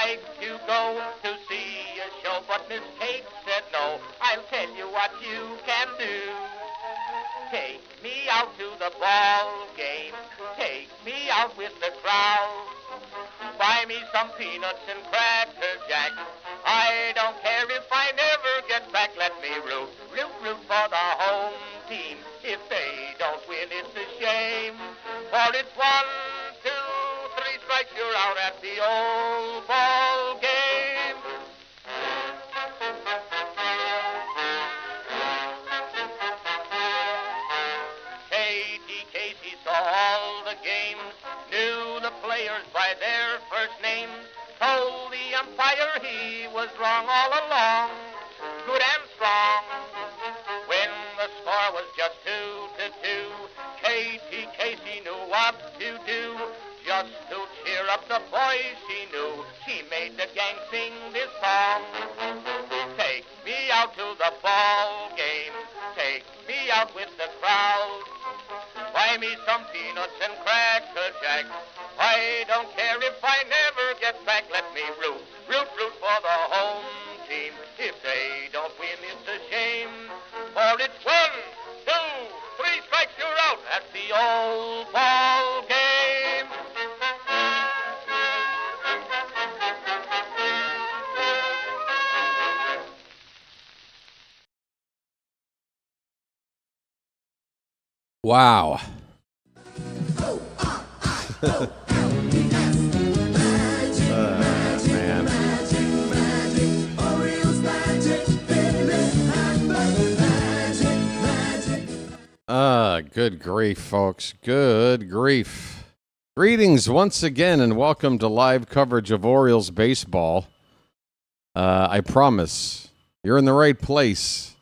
like to go to see a show, but Miss Kate said no. I'll tell you what you can do. Take me out to the ball game. Take me out with the crowd. Buy me some peanuts and cracker jack. I don't care if I never get back. Let me root for the home team. If they don't win, it's a shame. For it's 1, 2, 3 strikes, you're out at the old ball game. Katie Casey saw all the games, knew the players by their first names, told the umpire he was wrong all along, good and strong. When the score was just 2-2, Katie Casey knew what to do. Just to cheer up the boys she knew, she made the gang sing this song. Take me out to the ball game, take me out with the crowd. Buy me some peanuts and cracker jack. I don't care if I never get back. Let me root for the home team. If they don't win, it's a shame. For it's 1, 2, 3 strikes, you're out at the old ball game. Wow. Good grief, folks. Good grief. Greetings once again and welcome to live coverage of Orioles baseball. I promise you're in the right place.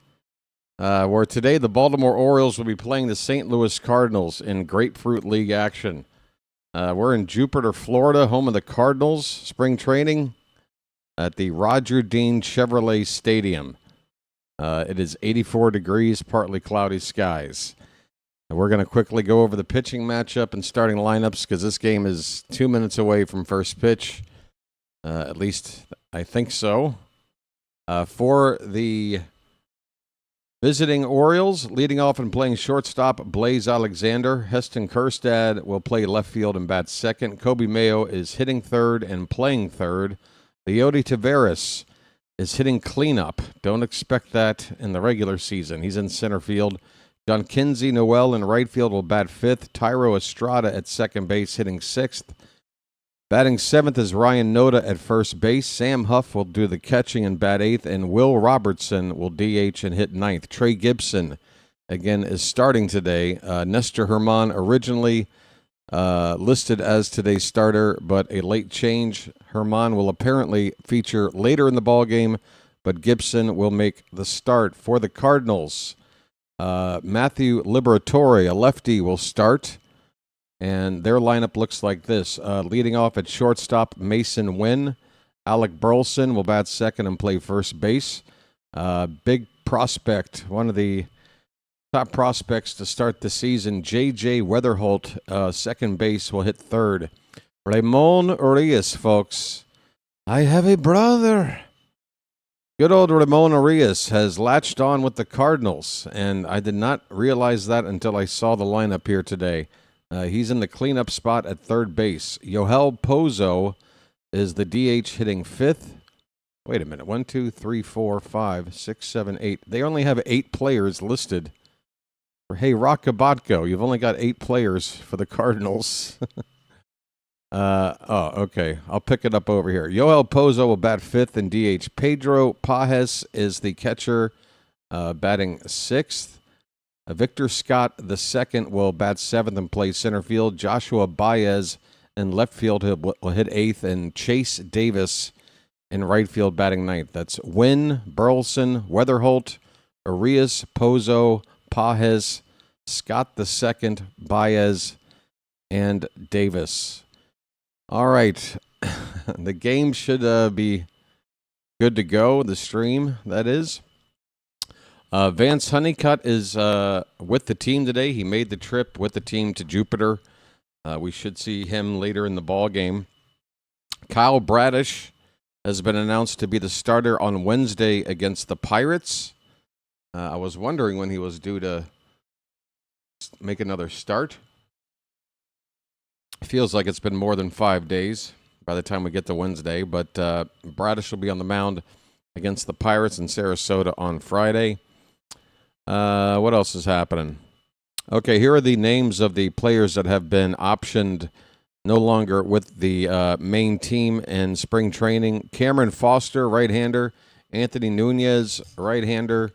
Where today the Baltimore Orioles will be playing the St. Louis Cardinals in Grapefruit League action. We're in Jupiter, Florida, home of the Cardinals, spring training at the Roger Dean Chevrolet Stadium. It is 84 degrees, partly cloudy skies. And we're going to quickly go over the pitching matchup and starting lineups because this game is 2 minutes away from first pitch. At least I think so. For the visiting Orioles, leading off and playing shortstop, Blaze Alexander. Heston Kjerstad will play left field and bat second. Kobe Mayo is hitting third and playing third. Leody Taveras is hitting cleanup. Don't expect that in the regular season. He's in center field. John Kinsey Noel in right field will bat fifth. Tyro Estrada at second base hitting sixth. Batting seventh is Ryan Noda at first base. Sam Huff will do the catching and bat eighth, and Will Robertson will DH and hit ninth. Trey Gibson, again, is starting today. Nestor Herman originally listed as today's starter, but a late change. Herman will apparently feature later in the ballgame, but Gibson will make the start for the Cardinals. Matthew Liberatore, a lefty, will start. And their lineup looks like this. Leading off at shortstop, Mason Wynn. Alec Burleson will bat second and play first base. Big prospect, one of the top prospects to start the season, J.J. Weatherholt, second base, will hit third. Ramon Urias, folks. I have a brother. Good old Ramon Urias has latched on with the Cardinals, and I did not realize that until I saw the lineup here today. He's in the cleanup spot at third base. Yoel Pozo is the DH hitting fifth. Wait a minute. 1, 2, 3, 4, 5, 6, 7, 8. They only have 8 players listed. Hey, Rockabotko, you've only got 8 players for the Cardinals. Okay. I'll pick it up over here. Yoel Pozo will bat fifth and DH. Pedro Pajes is the catcher, batting sixth. Victor Scott II will bat seventh and play center field. Joshua Baez in left field will hit eighth, and Chase Davis in right field batting ninth. That's Wynn, Burleson, Weatherholt, Urias, Pozo, Pajes, Scott II, Baez, and Davis. All right. The game should be good to go, the stream, that is. Vance Honeycutt is with the team today. He made the trip with the team to Jupiter. We should see him later in the ball game. Kyle Bradish has been announced to be the starter on Wednesday against the Pirates. I was wondering when he was due to make another start. Feels like it's been more than 5 days by the time we get to Wednesday, but Bradish will be on the mound against the Pirates in Sarasota on Friday. What else is happening? Okay, here are the names of the players that have been optioned no longer with the main team in spring training. Cameron Foster, right-hander. Anthony Nunez, right-hander.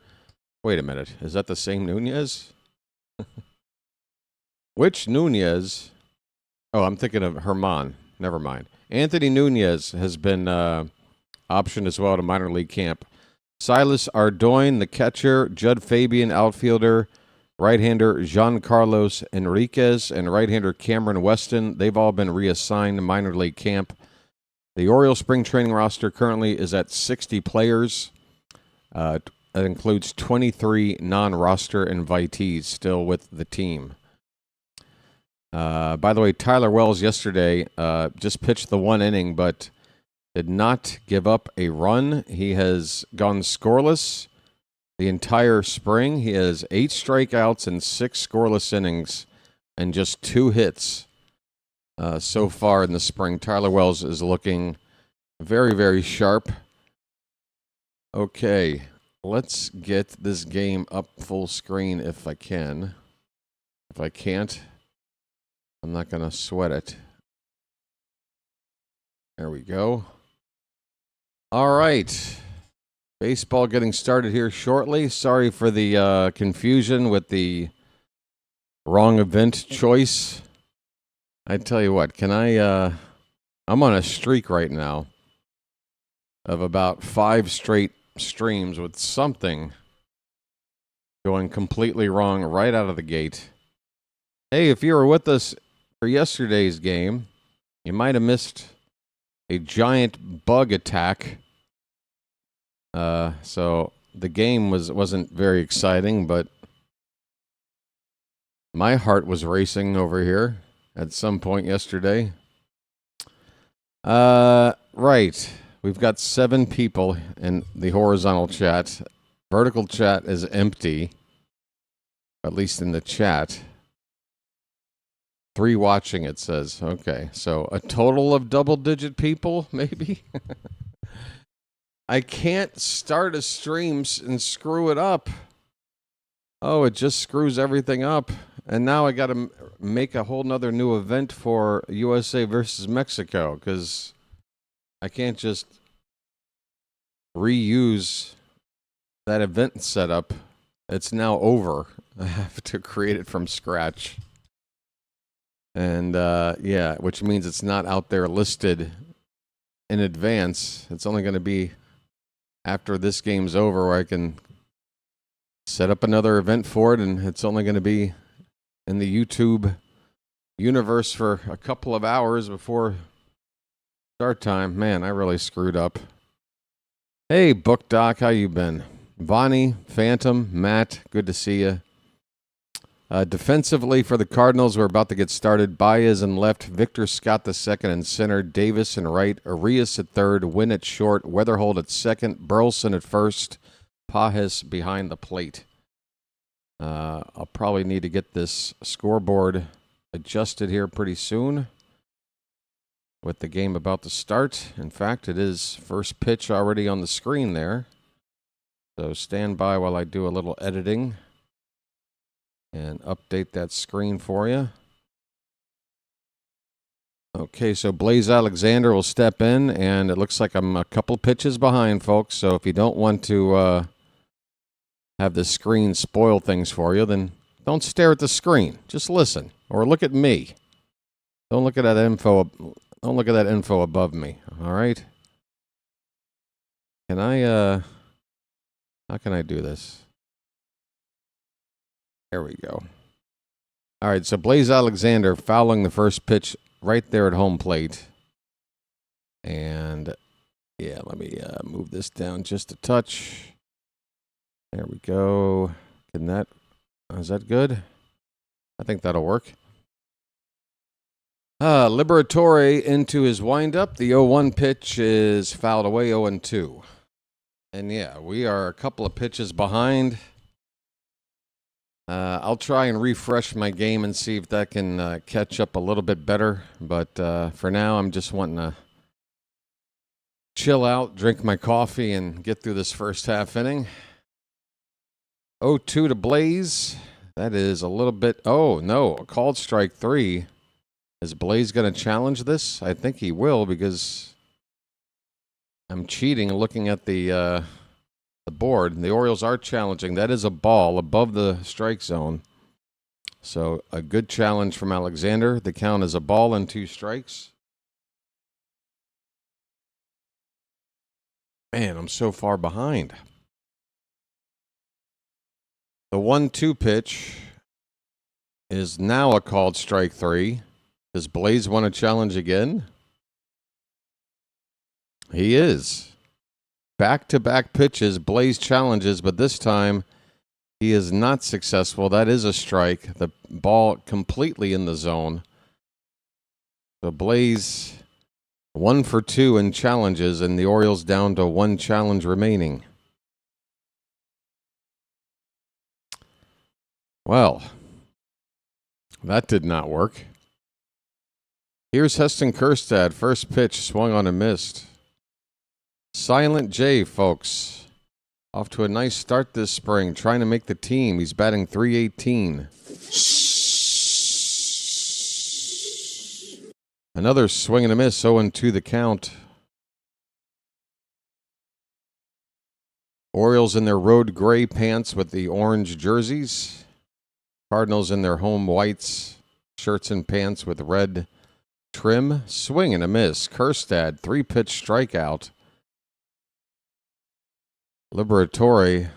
Wait a minute. Is that the same Nunez? Which Nunez? Oh, I'm thinking of Herman. Never mind. Anthony Nunez has been optioned as well to minor league camp. Silas Ardoin, the catcher. Judd Fabian, outfielder. Right-hander Giancarlos Enriquez and right-hander Cameron Weston. They've all been reassigned to minor league camp. The Orioles spring training roster currently is at 60 players. That includes 23 non-roster invitees still with the team. By the way, Tyler Wells yesterday just pitched the 1 inning, but did not give up a run. He has gone scoreless the entire spring. He has 8 strikeouts and 6 scoreless innings and just 2 hits so far in the spring. Tyler Wells is looking very, very sharp. Okay, let's get this game up full screen if I can. If I can't, I'm not going to sweat it. There we go. All right. Baseball getting started here shortly. Sorry for the confusion with the wrong event choice. I tell you what, I'm on a streak right now of about 5 straight streams with something going completely wrong right out of the gate. Hey, if you were with us for yesterday's game, you might have missed a giant bug attack. So the game wasn't very exciting, but my heart was racing over here at some point yesterday. Right. We've got 7 people in the horizontal chat. Vertical chat is empty, at least in the chat. 3 watching, it says. Okay, so a total of double-digit people, maybe? I can't start a stream and screw it up. Oh, it just screws everything up. And now I got to make a whole nother new event for USA versus Mexico because I can't just reuse that event setup. It's now over. I have to create it from scratch. And, yeah, which means it's not out there listed in advance. It's only going to be after this game's over where I can set up another event for it, and it's only going to be in the YouTube universe for a couple of hours before start time. Man, I really screwed up. Hey, Book Doc, how you been? Vonnie, Phantom, Matt, good to see you. Defensively for the Cardinals, we're about to get started. Baez in left, Victor Scott the second in center, Davis in right, Arias at third, Wynn at short, Weatherhold at second, Burleson at first, Pajes behind the plate. I'll probably need to get this scoreboard adjusted here pretty soon with the game about to start. In fact, it is first pitch already on the screen there. So stand by while I do a little editing and update that screen for you. Okay, so Blaze Alexander will step in, and it looks like I'm a couple pitches behind, folks. So if you don't want to have the screen spoil things for you, then don't stare at the screen. Just listen, or look at me. Don't look at that info. Don't look at that info above me. All right. Can I? How can I do this? There we go. All right, so Blaze Alexander fouling the first pitch right there at home plate. And, yeah, let me move this down just a touch. There we go. Is that good? I think that'll work. Liberatore into his windup. The 0-1 pitch is fouled away, 0-2. And yeah, we are a couple of pitches behind. I'll try and refresh my game and see if that can catch up a little bit better. But for now, I'm just wanting to chill out, drink my coffee, and get through this first half inning. 0-2 to Blaze. That is a little bit... Oh, no, a called strike 3. Is Blaze going to challenge this? I think he will because I'm cheating looking at the board. The Orioles are challenging. That is a ball above the strike zone. So a good challenge from Alexander. The count is a ball and 2 strikes. Man, I'm so far behind. The 1-2 pitch is now a called strike 3. Does Blaze want to challenge again? He is. Back-to-back pitches, Blaze challenges, but this time he is not successful. That is a strike. The ball completely in the zone. So Blaze 1 for 2 in challenges, and the Orioles down to 1 challenge remaining. Well, that did not work. Here's Heston Kjerstad. First pitch, swung on and missed. Silent J, folks. Off to a nice start this spring, trying to make the team. He's batting .318. Another swing and a miss, 0-2 the count. Orioles in their road gray pants with the orange jerseys. Cardinals in their home whites, shirts and pants with red trim. Swing and a miss. Kjerstad, 3-pitch strikeout. Liberatore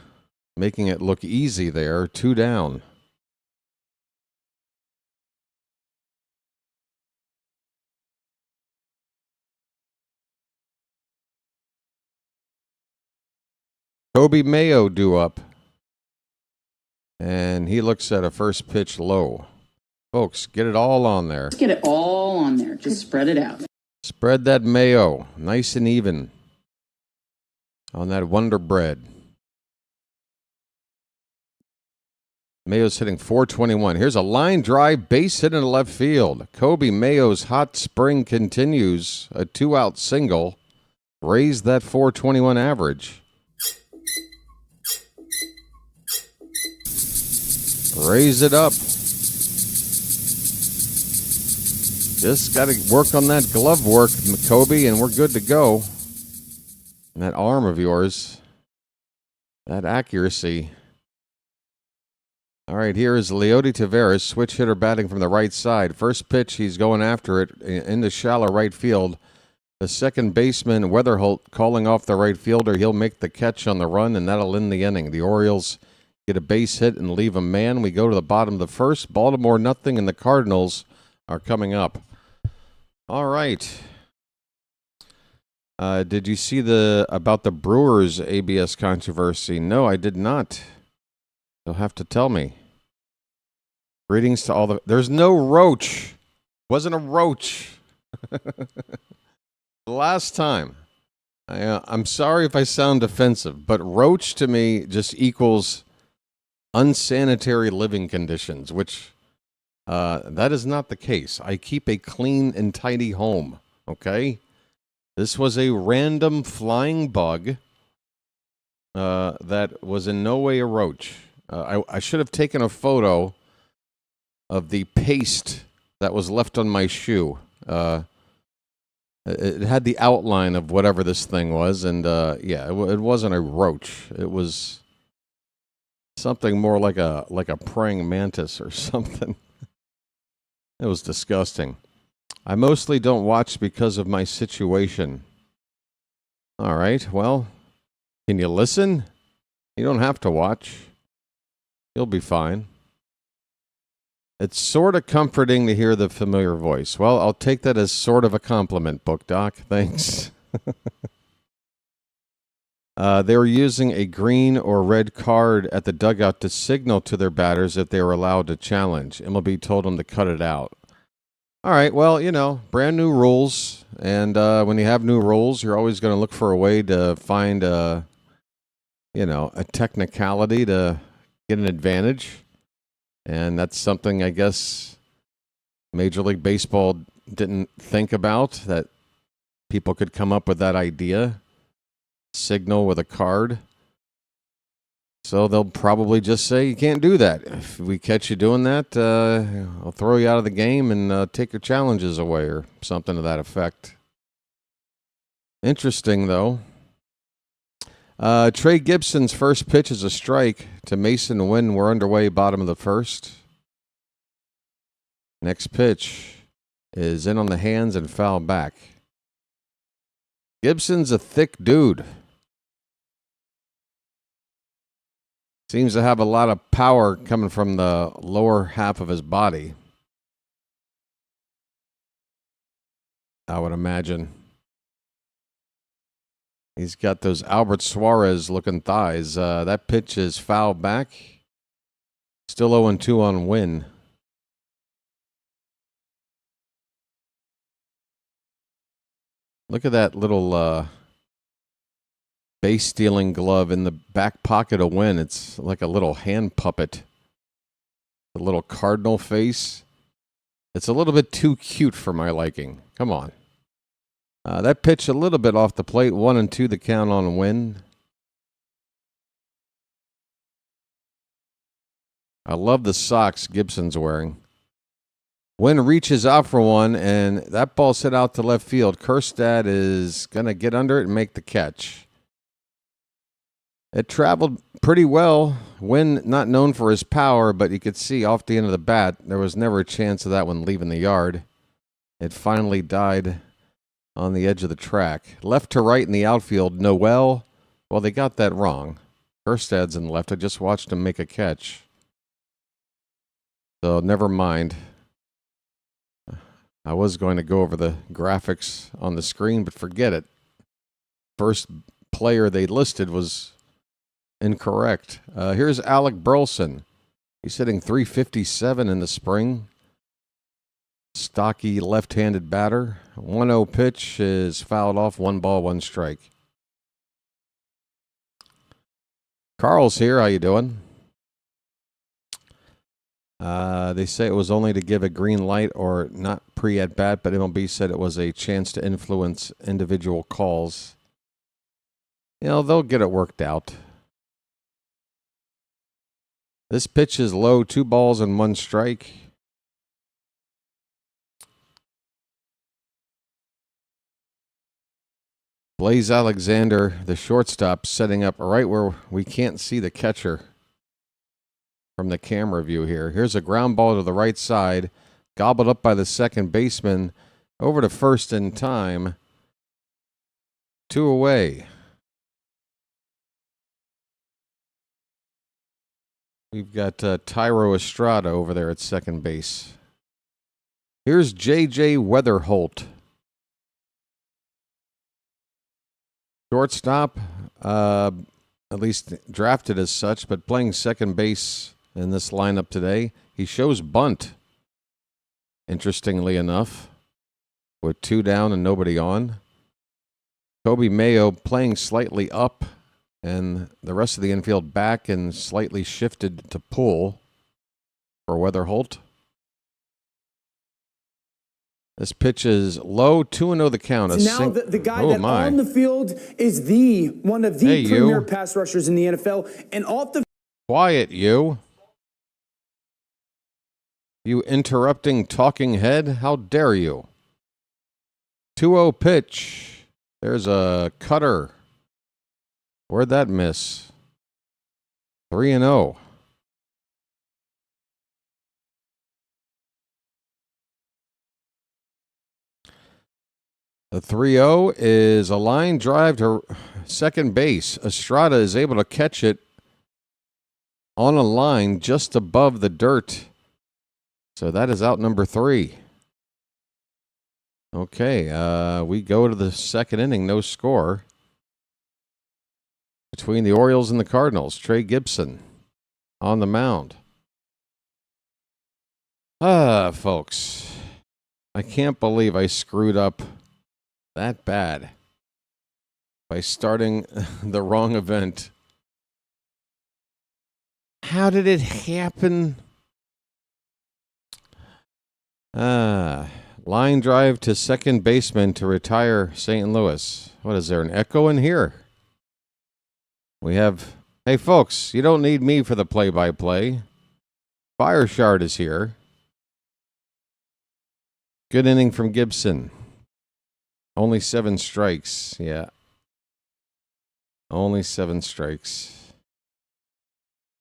making it look easy there. 2 down. Kobe Mayo due up. And he looks at a first pitch low. Folks, get it all on there. Just get it all on there. Just spread it out. Spread that mayo nice and even on that Wonder Bread. Mayo's hitting .421. Here's a line drive base hit into left field. Kobe Mayo's hot spring continues. A 2-out single. Raise that .421 average. Raise it up. Just got to work on that glove work, Kobe, and we're good to go. And that arm of yours, that accuracy. All right, here is Leody Taveras, switch hitter batting from the right side. First pitch, he's going after it into shallow right field. The second baseman, Weatherholt, calling off the right fielder. He'll make the catch on the run, and that'll end the inning. The Orioles get a base hit and leave a man. We go to the bottom of the first. Baltimore nothing, and the Cardinals are coming up. All right. Did you see about the Brewers ABS controversy? No, I did not. You'll have to tell me. Greetings to all the... There's no roach. Wasn't a roach. Last time. I'm sorry if I sound offensive, but roach to me just equals unsanitary living conditions, which that is not the case. I keep a clean and tidy home, okay? This was a random flying bug that was in no way a roach. I should have taken a photo of the paste that was left on my shoe. It had the outline of whatever this thing was, and yeah, it wasn't a roach. It was something more like a praying mantis or something. It was disgusting. I mostly don't watch because of my situation. All right, well, can you listen? You don't have to watch. You'll be fine. It's sort of comforting to hear the familiar voice. Well, I'll take that as sort of a compliment, Book Doc. Thanks. They were using a green or red card at the dugout to signal to their batters if they were allowed to challenge. MLB told them to cut it out. All right, well, brand new rules. And when you have new rules, you're always going to look for a way to find a technicality to get an advantage. And that's something I guess Major League Baseball didn't think about, that people could come up with that idea. Signal with a card. So they'll probably just say you can't do that. If we catch you doing that, I'll throw you out of the game and take your challenges away, or something to that effect. Interesting, though. Trey Gibson's first pitch is a strike to Mason Wynn. We're underway, bottom of the first. Next pitch is in on the hands and foul back. Gibson's a thick dude. Seems to have a lot of power coming from the lower half of his body, I would imagine. He's got those Albert Suarez-looking thighs. That pitch is foul back. Still 0-2 on Wynn. Look at that little base-stealing glove in the back pocket of Wynn. It's like a little hand puppet. A little cardinal face. It's a little bit too cute for my liking. Come on. That pitch a little bit off the plate. 1-2 the count on Wynn. I love the socks Gibson's wearing. Wynn reaches out for one, and that ball's hit out to left field. Kjerstad is going to get under it and make the catch. It traveled pretty well. Wynn, not known for his power, but you could see off the end of the bat, there was never a chance of that one leaving the yard. It finally died on the edge of the track. Left to right in the outfield, Noel. Well, they got that wrong. Kjerstad's in left. I just watched him make a catch. So never mind. I was going to go over the graphics on the screen, but forget it. First player they listed was incorrect. Here's Alec Burleson. He's hitting .357 in the spring. Stocky left-handed batter. 1-0 pitch is fouled off. 1 ball, 1 strike. Carl's here. How you doing? They say it was only to give a green light or not pre-at-bat, but MLB said it was a chance to influence individual calls. They'll get it worked out. This pitch is low, 2 balls and 1 strike. Blaze Alexander, the shortstop, setting up right where we can't see the catcher from the camera view here. Here's a ground ball to the right side, gobbled up by the second baseman, over to first in time. 2 away. We've got Tyro Estrada over there at second base. Here's J.J. Weatherholt. Shortstop, at least drafted as such, but playing second base in this lineup today. He shows bunt, interestingly enough, with 2 down and nobody on. Kobe Mayo playing slightly up, and the rest of the infield back and slightly shifted to pull for Weatherholt. This pitch is low, 2-0 the count. Now the guy on the field is one of the premier pass rushers in the NFL. And off the... Quiet, you. You interrupting talking head. How dare you? 2-0 pitch. There's a cutter. Where'd that miss? 3-0. The 3-0 is a line drive to second base. Estrada is able to catch it on a line just above the dirt. So that is out number 3. Okay, we go to the second inning, no score. Between the Orioles and the Cardinals, Trey Gibson on the mound. Folks. I can't believe I screwed up that bad by starting the wrong event. How did it happen? Line drive to second baseman to retire St. Louis. What is there, an echo in here? We have, hey folks, you don't need me for the play-by-play. Fire Shard is here. Good inning from Gibson. Only 7 strikes, yeah. Only 7 strikes.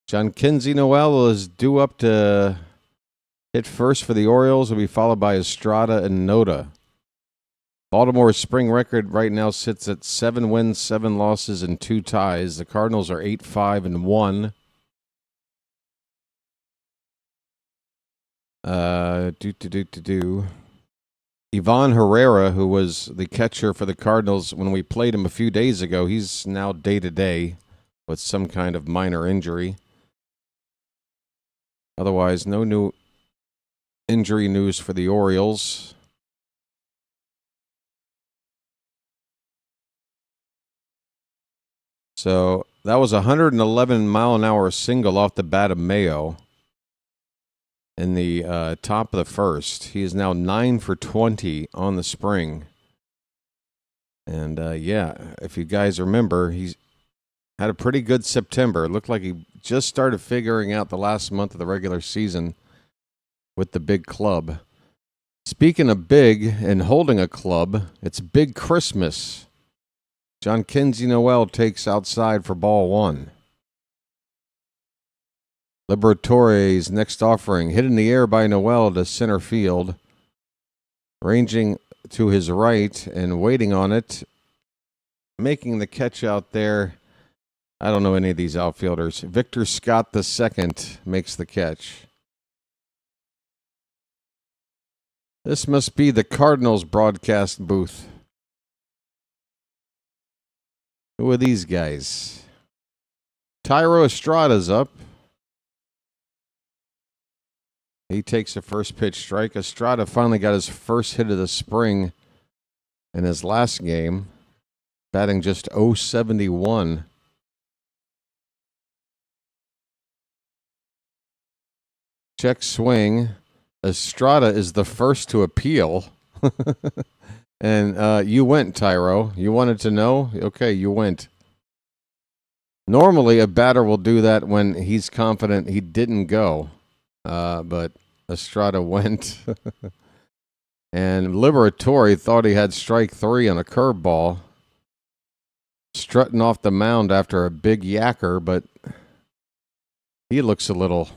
John Kinsey Noel is due up to hit first for the Orioles. Will be followed by Estrada and Noda. Baltimore's spring record right now sits at 7 wins, 7 losses, and 2 ties. The Cardinals are 8-5-1. Ivan Herrera, who was the catcher for the Cardinals when we played him a few days ago, he's now day-to-day with some kind of minor injury. Otherwise, no new injury news for the Orioles. So that was a 111-mile-an-hour single off the bat of Mayo in the top of the first. He is now 9 for 20 on the spring. And, if you guys remember, he's had a pretty good September. It looked like he just started figuring out the last month of the regular season with the big club. Speaking of big and holding a club, it's Big Christmas. John Kinsey Noel takes outside for ball 1. Liberatore's next offering, hit in the air by Noel to center field. Ranging to his right and waiting on it. Making the catch out there. I don't know any of these outfielders. Victor Scott II makes the catch. This must be the Cardinals broadcast booth. Who are these guys? Thairo Estrada's up. He takes a first pitch strike. Estrada finally got his first hit of the spring in his last game, batting just .071. Check swing. Estrada is the first to appeal. And you went, Thairo. You wanted to know? Okay, you went. Normally, a batter will do that when he's confident he didn't go. But Estrada went. And Liberatore thought he had strike 3 on a curveball. Strutting off the mound after a big yacker, but he looks a little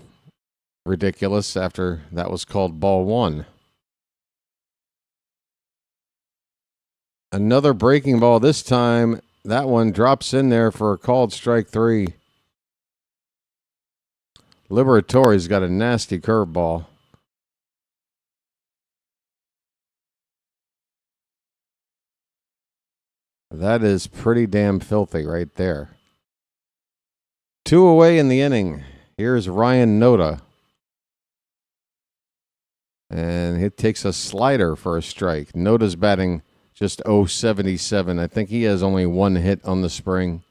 ridiculous after that was called ball 1. Another breaking ball this time. That one drops in there for a called strike 3. Liberatore's got a nasty curveball. That is pretty damn filthy right there. 2 away in the inning. Here's Ryan Noda. And he takes a slider for a strike. Noda's batting just .077. I think he has only 1 hit on the spring.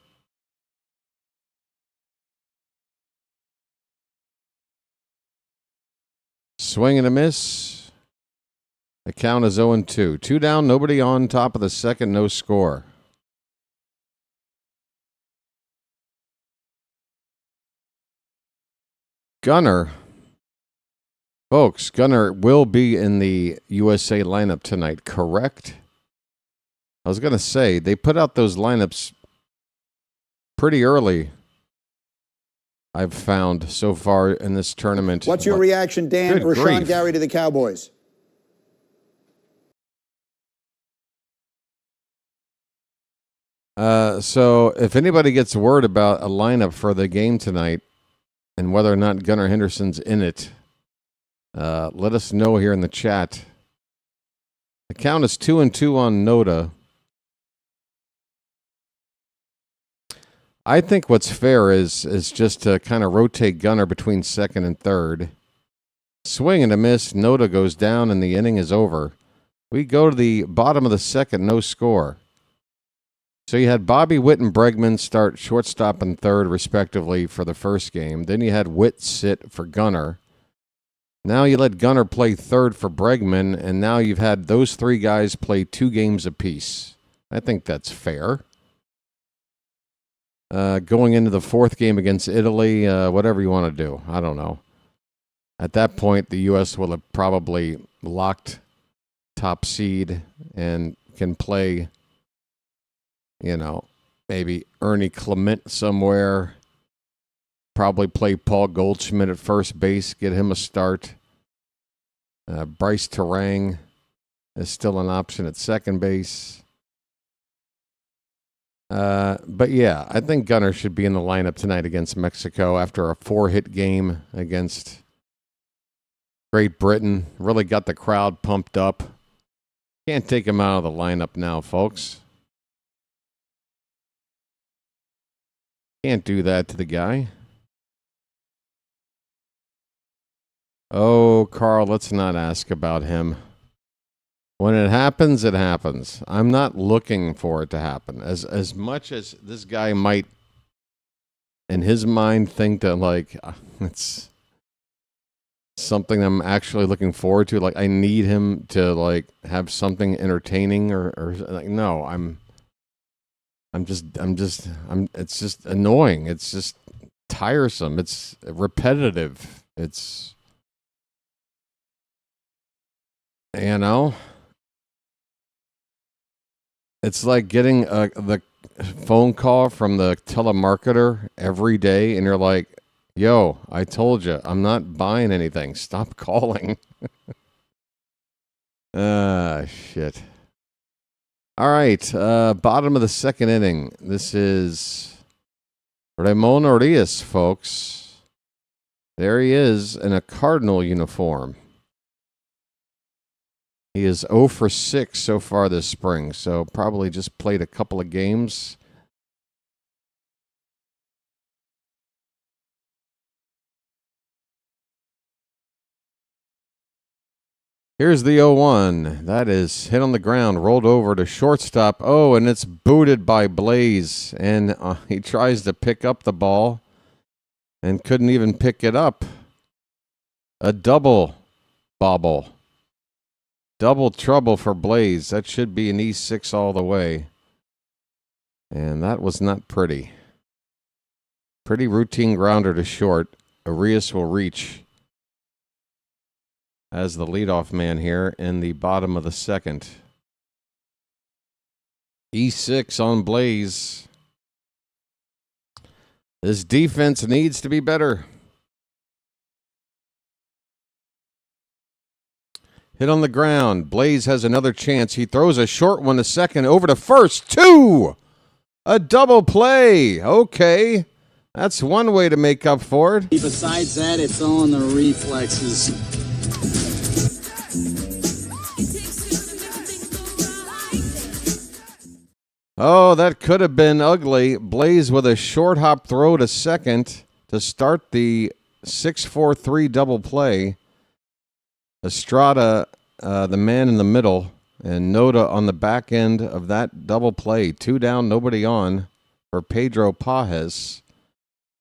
Swing and a miss. The count is 0-2. 2 down, nobody on, top of the second, no score. Gunnar. Folks, Gunnar will be in the USA lineup tonight, correct? I was going to say, they put out those lineups pretty early, I've found so far in this tournament. What's your reaction, Dan, or Sean Gary, to the Cowboys? So if anybody gets word about a lineup for the game tonight and whether or not Gunnar Henderson's in it, let us know here in the chat. The count is 2-2 on Noda. I think what's fair is just to kind of rotate Gunnar between second and third. Swing and a miss. Noda goes down and the inning is over. We go to the bottom of the second, no score. So you had Bobby Witt and Bregman start shortstop and third, respectively, for the first game. Then you had Witt sit for Gunnar. Now you let Gunnar play third for Bregman, and now you've had those three guys play 2 games apiece. I think that's fair. Going into the fourth game against Italy, whatever you want to do. I don't know. At that point, the U.S. will have probably locked top seed and can play, maybe Ernie Clement somewhere. Probably play Paul Goldschmidt at first base, get him a start. Bryce Terang is still an option at second base. But yeah, I think Gunnar should be in the lineup tonight against Mexico after a 4-hit game against Great Britain. Really got the crowd pumped up. Can't take him out of the lineup now, folks. Can't do that to the guy. Oh, Carl, let's not ask about him. When it happens, it happens. I'm not looking for it to happen. As much as this guy might, in his mind, think that, it's something I'm actually looking forward to. Like, I need him to, have something entertaining or no, it's just annoying. It's just tiresome. It's repetitive. It's, it's like getting the phone call from the telemarketer every day, and you're like, yo, I told you, I'm not buying anything. Stop calling. Shit. All right, bottom of the second inning. This is Ramon Urias, folks. There he is in a Cardinal uniform. He is 0 for 6 so far this spring, so probably just played a couple of games. Here's the 0-1. That is hit on the ground, rolled over to shortstop. Oh, and it's booted by Blaze, and he tries to pick up the ball and couldn't even pick it up. A double bobble. Double trouble for Blaze. That should be an E6 all the way. And that was not pretty. Pretty routine grounder to short. Urias will reach as the leadoff man here in the bottom of the second. E6 on Blaze. This defense needs to be better. Hit on the ground. Blaze has another chance. He throws a short one to second, over to first. 2! A double play. Okay. That's one way to make up for it. Besides that, it's on the reflexes. Oh, that could have been ugly. Blaze with a short hop throw to second to start the 6-4-3 double play. Estrada, the man in the middle, and Noda on the back end of that double play. 2 down, nobody on for Pedro Pajes,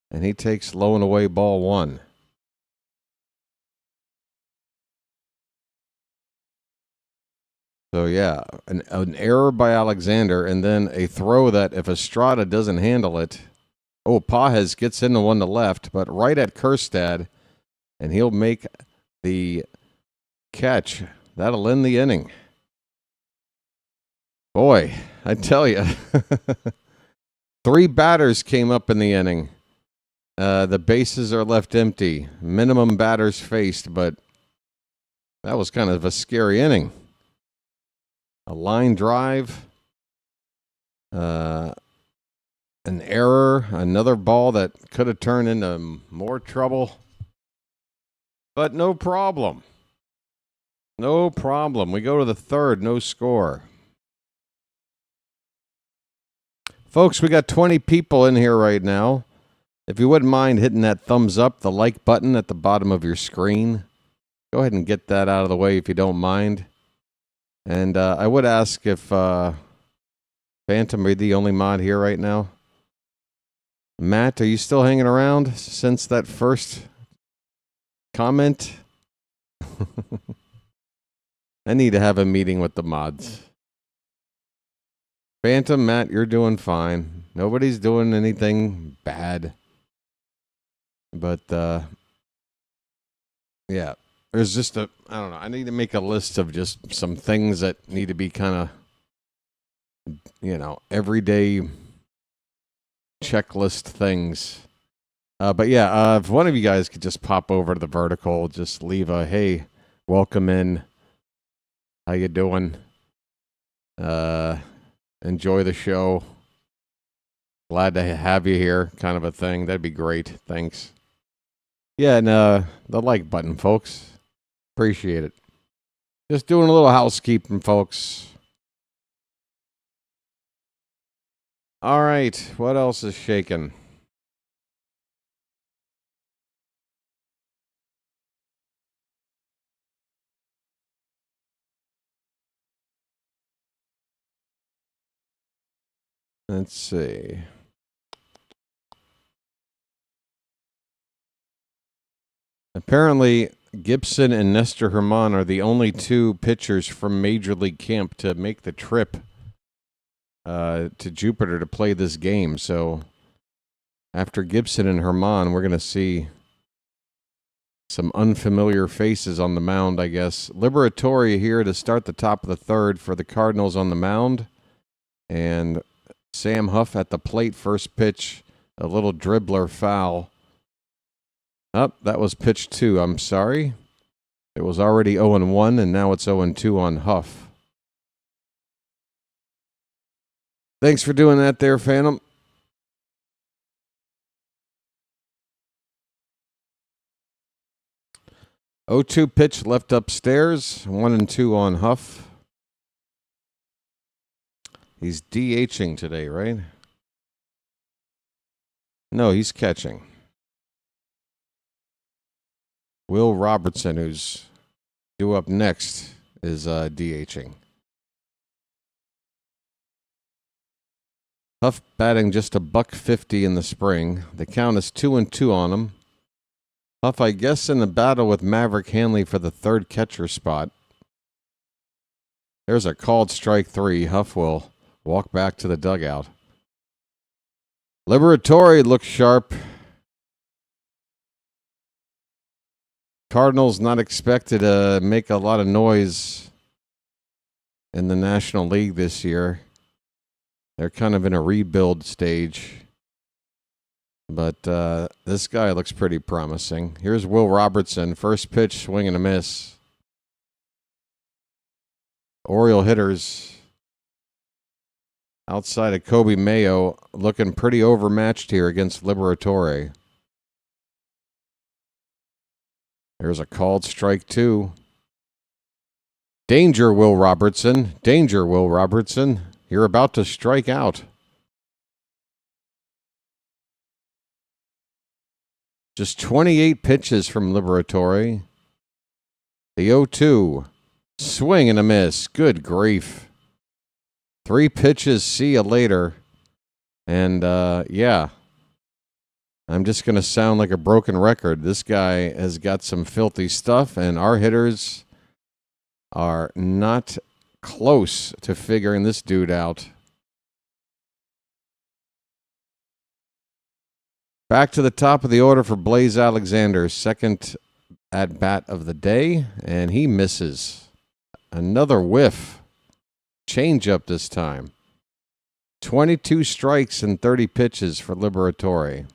and he takes low and away ball 1. So, yeah, an error by Alexander, and then a throw that if Estrada doesn't handle it, Pajes gets into one to left, but right at Kjerstad, and he'll make the catch. That'll end the inning. Boy, I tell you, 3 batters came up in the inning. The bases are left empty. Minimum batters faced, but that was kind of a scary inning. A line drive, an error, another ball that could have turned into more trouble, but no problem. No problem. We go to the third, no score. Folks, we got 20 people in here right now. If you wouldn't mind hitting that thumbs up, the like button at the bottom of your screen, go ahead and get that out of the way if you don't mind. And I would ask if Phantom, are you the only mod here right now? Matt, are you still hanging around since that first comment? I need to have a meeting with the mods. Phantom, Matt, you're doing fine. Nobody's doing anything bad. But, yeah, there's just I don't know. I need to make a list of just some things that need to be kind of, everyday checklist things. But yeah, if one of you guys could just pop over to the vertical, just leave a, hey, welcome in. How you doing? Enjoy the show. Glad to have you here, kind of a thing. That'd be great. Thanks. Yeah, and the like button, folks. Appreciate it. Just doing a little housekeeping, folks. All right, what else is shaking? Let's see. Apparently, Gibson and Nestor Herman are the only two pitchers from Major League Camp to make the trip to Jupiter to play this game. So after Gibson and Herman, we're going to see some unfamiliar faces on the mound, I guess. Liberatore here to start the top of the third for the Cardinals on the mound. And Sam Huff at the plate, first pitch, a little dribbler foul. Oh, that was pitch 2. I'm sorry. It was already 0-1, and now it's 0-2 on Huff. Thanks for doing that there, Phantom. O2 pitch left upstairs, 1-2 on Huff. He's DHing today, right? No, he's catching. Will Robertson, who's due up next, is DHing. Huff batting just $150 in the spring. The count is 2-2 on him. Huff, I guess, in the battle with Maverick Hanley for the third catcher spot. There's a called strike 3. Huff will walk back to the dugout. Liberatore looks sharp. Cardinals not expected to make a lot of noise in the National League this year. They're kind of in a rebuild stage. But this guy looks pretty promising. Here's Will Robertson. First pitch, swing and a miss. Oriole hitters outside of Kobe Mayo looking pretty overmatched here against Liberatore. There's a called strike 2. Danger, Will Robertson. Danger, Will Robertson. You're about to strike out. Just 28 pitches from Liberatore. The 0-2. Swing and a miss. Good grief. 3 pitches. See you later. And, yeah. I'm just going to sound like a broken record. This guy has got some filthy stuff, and our hitters are not close to figuring this dude out. Back to the top of the order for Blaze Alexander, second at bat of the day, and he misses. Another whiff. Change up this time. 22 strikes and 30 pitches for Liberatore.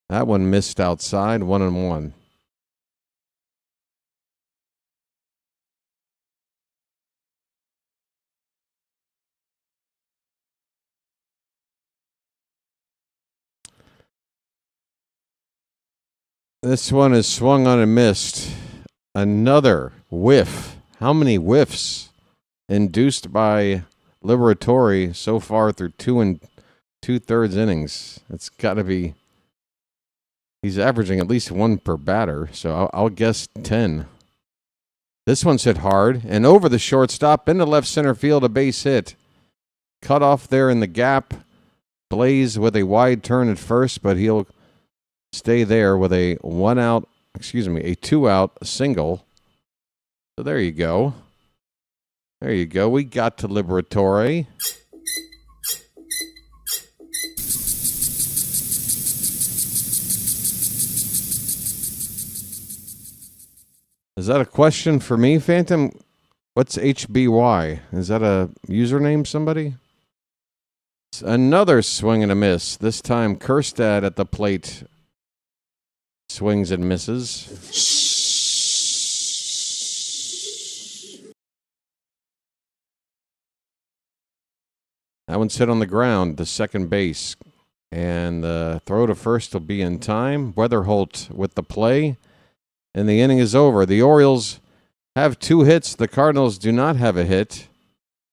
That one missed outside, 1-1. This one is swung on and missed. Another whiff. How many whiffs induced by Liberatore so far through 2 2/3 innings? It's got to be He's averaging at least 1 per batter, so I'll guess 10. This one's hit hard and over the shortstop into left center field, a base hit. Cut off there in the gap. Blaze with a wide turn at first, but he'll stay there with a 2-out single. So there you go. There you go. We got to Liberatore. Is that a question for me, Phantom? What's HBY? Is that a username, somebody? Another swing and a miss. This time, Kjerstad at the plate swings and misses. That one's hit on the ground to second base. And the throw to first will be in time. Weatherholt with the play. And the inning is over. The Orioles have 2 hits. The Cardinals do not have a hit.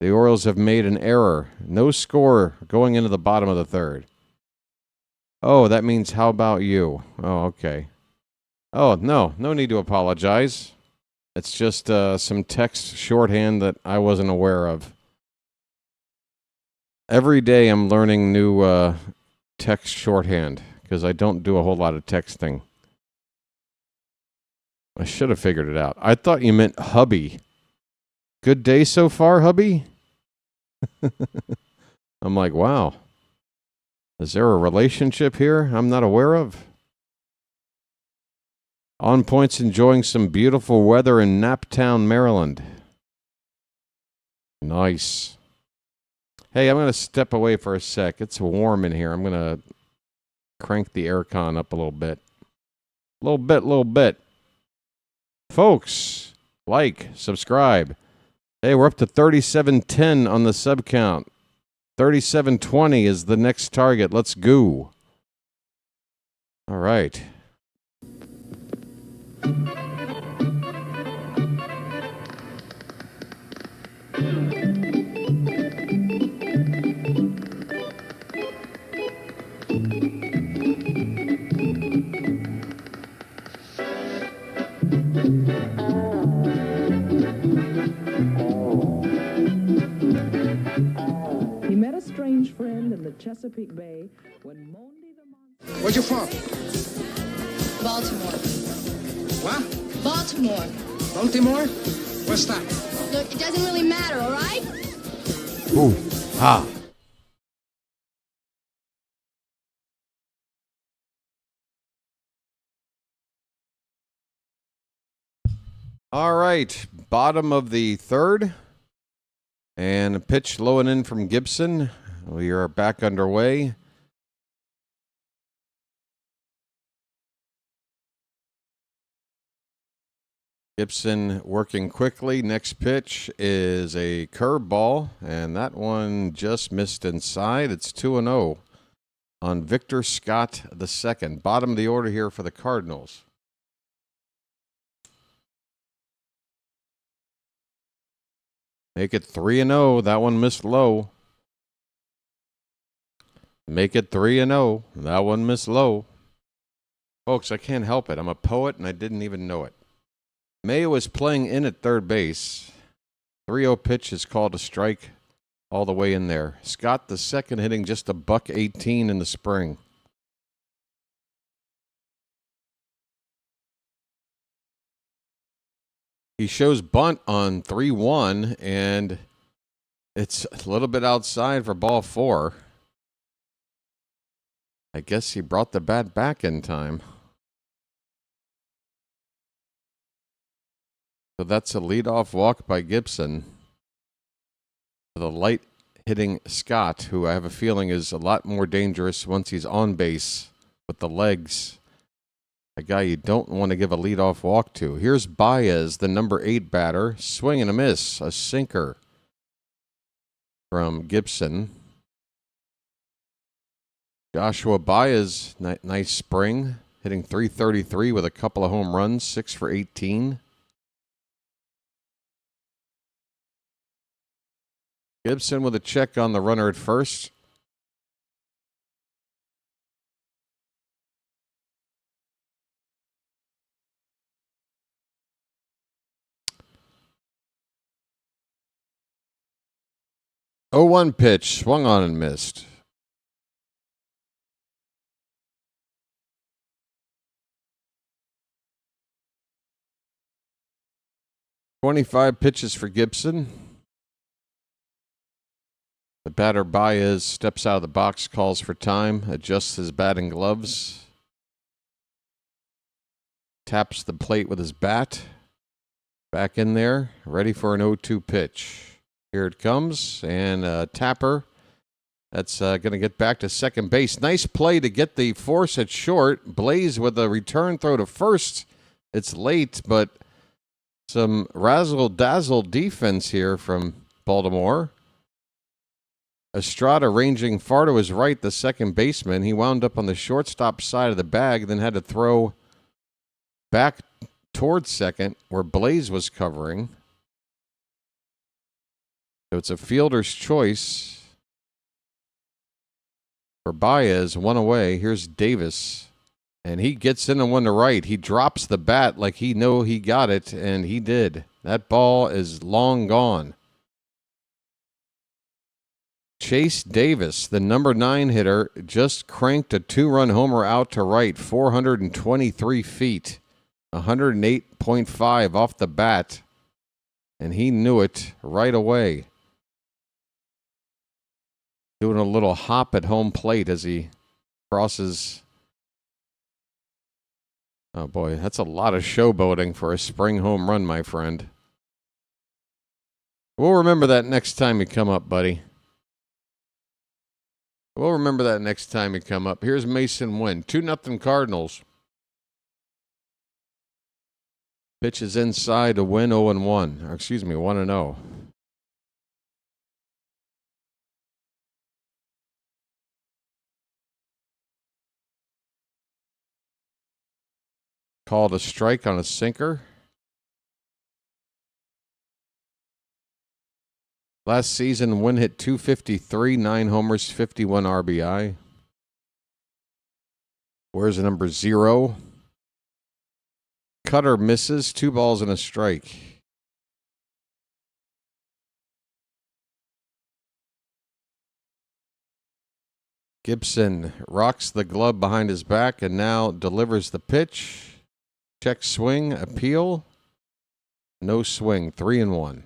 The Orioles have made an error. No score going into the bottom of the third. Oh, that means how about you? Oh, okay. Oh, no need to apologize. It's just some text shorthand that I wasn't aware of. Every day I'm learning new text shorthand because I don't do a whole lot of texting. I should have figured it out. I thought you meant hubby. Good day so far, hubby? I'm like, wow. Is there a relationship here I'm not aware of? On Point's enjoying some beautiful weather in Naptown, Maryland. Nice. Hey, I'm going to step away for a sec. It's warm in here. I'm going to crank the aircon up a little bit. Little bit. Folks, like, subscribe. Hey, we're up to 3710 on the sub count. 3720 is the next target. Let's go. All right. Strange friend in the Chesapeake Bay when Monday the Monster... Where you from? Baltimore. What? Baltimore. Baltimore? What's that? Look, it doesn't really matter, all right? Ooh. Ha. All right. Bottom of the third. And a pitch low and in from Gibson. We are back underway. Gibson working quickly. Next pitch is a curveball, and that one just missed inside. It's 2-0 on Victor Scott II. Bottom of the order here for the Cardinals. Make it 3-0. That one missed low. Make it 3-0. That one missed low. Folks, I can't help it. I'm a poet, and I didn't even know it. Mayo is playing in at third base. 3-0 pitch is called a strike all the way in there. Scott the second hitting just a $118 in the spring. He shows bunt on 3-1, and it's a little bit outside for ball 4. I guess he brought the bat back in time. So that's a leadoff walk by Gibson. The light hitting Scott, who I have a feeling is a lot more dangerous once he's on base with the legs. A guy you don't want to give a leadoff walk to. Here's Baez, the number 8 batter. Swing and a miss. A sinker from Gibson. Joshua Baez, nice spring. Hitting .333 with a couple of home runs. 6 for 18. Gibson with a check on the runner at first. 0-1 pitch, swung on and missed. "25 pitches for Gibson. The batter Baez steps out of the box, calls for time, adjusts his batting gloves, taps the plate with his bat. Back in there, ready for an 0-2 pitch. Here it comes, and a tapper. That's going to get back to second base. Nice play to get the force at short. Blaze with a return throw to first. It's late, but some razzle-dazzle defense here from Baltimore. Estrada ranging far to his right, the second baseman. He wound up on the shortstop side of the bag, then had to throw back towards second where Blaze was covering. So it's a fielder's choice for Baez, one away. Here's Davis, and he gets in and one to right. He drops the bat like he knew he got it, and he did. That ball is long gone. Chase Davis, the number 9 hitter, just cranked a 2-run homer out to right, 423 feet, 108.5 off the bat, and he knew it right away. Doing a little hop at home plate as he crosses. Oh boy, that's a lot of showboating for a spring home run, my friend. We'll remember that next time you come up, buddy. We'll remember that next time you come up. Here's Mason Wynn. 2-0 Cardinals. Pitch is inside to win 0-1. Or excuse me, 1-0. Called a strike on a sinker. Last season, Wynn hit .253, 9 homers, 51 RBI. Where's the number 0? Cutter misses, 2 balls and a strike. Gibson rocks the glove behind his back and now delivers the pitch. Check swing, appeal. No swing, 3-1.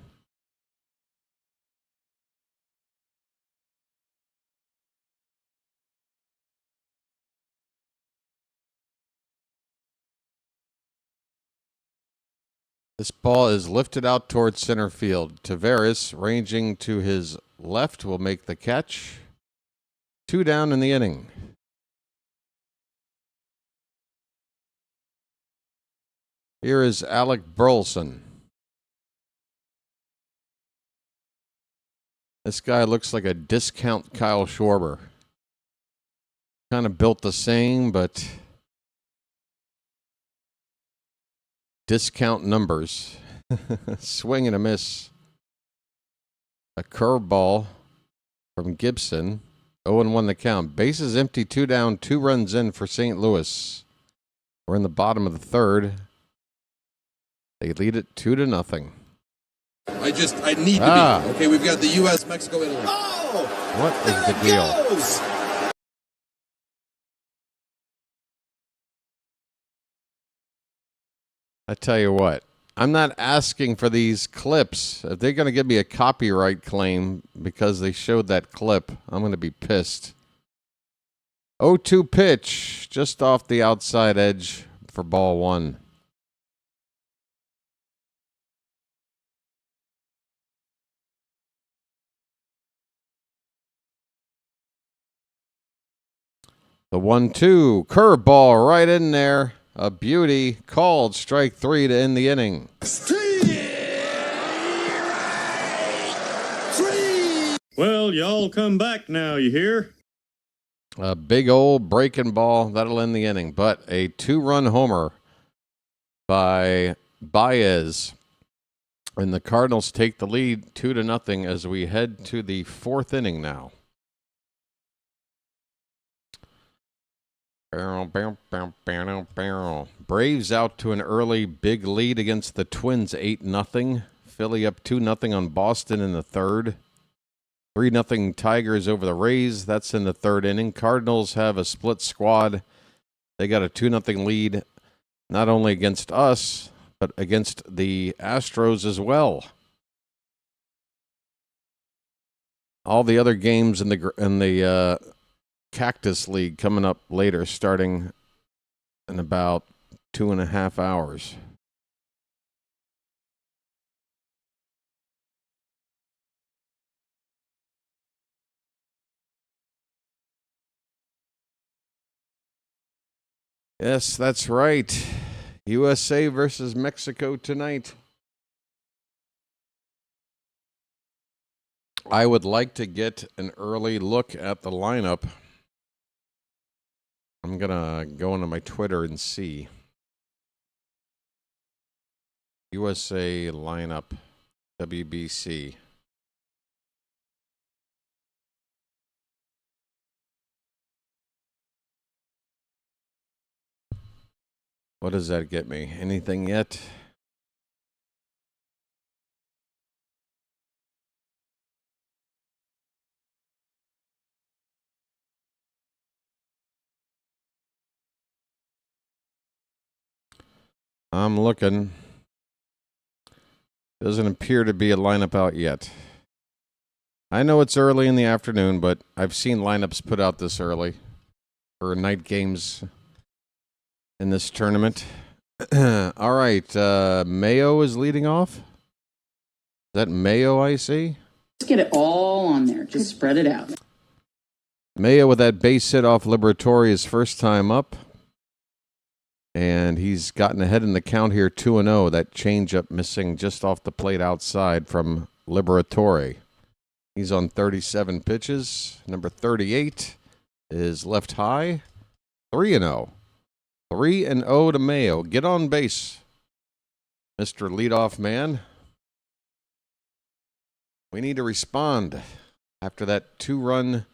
This ball is lifted out towards center field. Taveras, ranging to his left, will make the catch. 2 down in the inning. Here is Alec Burleson. This guy looks like a discount Kyle Schwarber. Kind of built the same, but discount numbers. Swing and a miss. A curveball from Gibson. 0-1 the count. Bases empty, 2 down, 2 runs in for St. Louis. We're in the bottom of the third. They lead it 2-0. I need to be. Okay, we've got the U.S., Mexico, Italy. Oh! What is the deal? Goes! I tell you what, I'm not asking for these clips. If they're going to give me a copyright claim because they showed that clip, I'm going to be pissed. 0-2 pitch, just off the outside edge for ball 1. The 1-2, curveball right in there. A beauty, called strike 3 to end the inning. Well, y'all come back now, you hear? A big old breaking ball, that'll end the inning. But a 2-run homer by Baez. And the Cardinals take the lead 2-0 as we head to the 4th inning now. Braves out to an early big lead against the Twins, 8-0. Philly up 2-0 on Boston in the 3rd. 3-0 Tigers over the Rays. That's in the third inning. Cardinals have a split squad. They got a 2-0 lead, not only against us, but against the Astros as well. All the other games in the Cactus League coming up later, starting in about 2.5 hours. Yes, that's right. USA versus Mexico tonight. I would like to get an early look at the lineup. I'm going to go into my Twitter and see. USA lineup, WBC. What does that get me? Anything yet? I'm looking. Doesn't appear to be a lineup out yet. I know it's early in the afternoon, but I've seen lineups put out this early for night games in this tournament. All right, Mayo is leading off. Is that Mayo I see? Just get it all on there. Just spread it out. Mayo with that base hit off Liberatore, his first time up. And he's gotten ahead in the count here, 2-0. That changeup missing just off the plate outside from Liberatore. He's on 37 pitches. Number 38 is left high. 3-0. 3-0 to Mayo. Get on base, Mr. Leadoff Man. We need to respond after that 2-run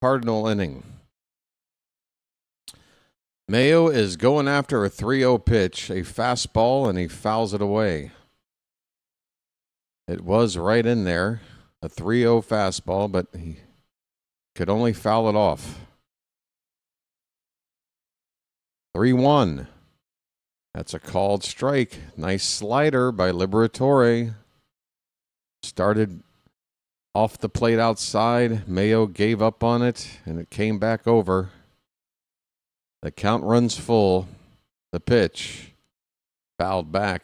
Cardinal inning. Mayo is going after a 3-0 pitch, a fastball, and he fouls it away. It was right in there, a 3-0 fastball, but he could only foul it off. 3-1. That's a called strike. Nice slider by Liberatore. Started off the plate outside. Mayo gave up on it, and it came back over. The count runs full. The pitch fouled back.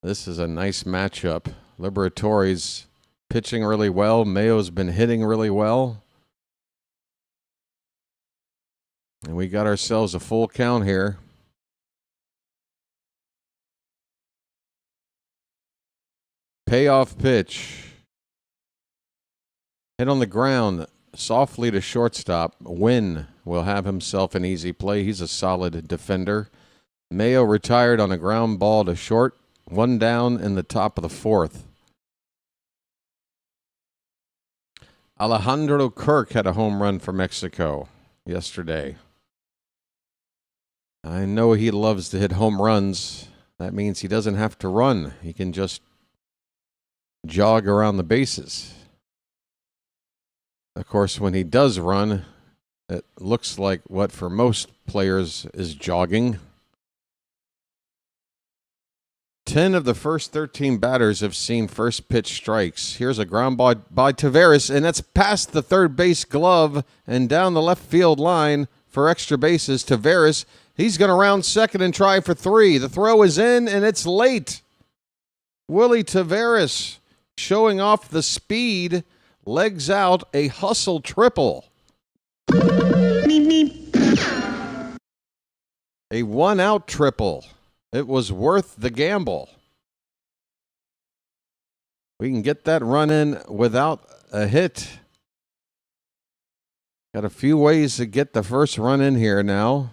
This is a nice matchup. Liberatore's pitching really well. Mayo's been hitting really well. And we got ourselves a full count here. Payoff pitch. Hit on the ground. Softly to shortstop. Wynn will have himself an easy play. He's a solid defender. Mayo retired on a ground ball to short. One down in the top of the fourth. Alejandro Kirk had a home run for Mexico yesterday. I know he loves to hit home runs. That means he doesn't have to run. He can just jog around the bases. Of course, when he does run, it looks like what for most players is jogging. 10 of the first 13 batters have seen first pitch strikes. Here's a ground ball by Taveras, and that's past the third base glove and down the left field line for extra bases. Taveras, he's going to round second and try for 3. The throw is in, and it's late. Willie Taveras showing off the speed. Legs out, a hustle triple. A one-out triple. It was worth the gamble. We can get that run in without a hit. Got a few ways to get the first run in here now.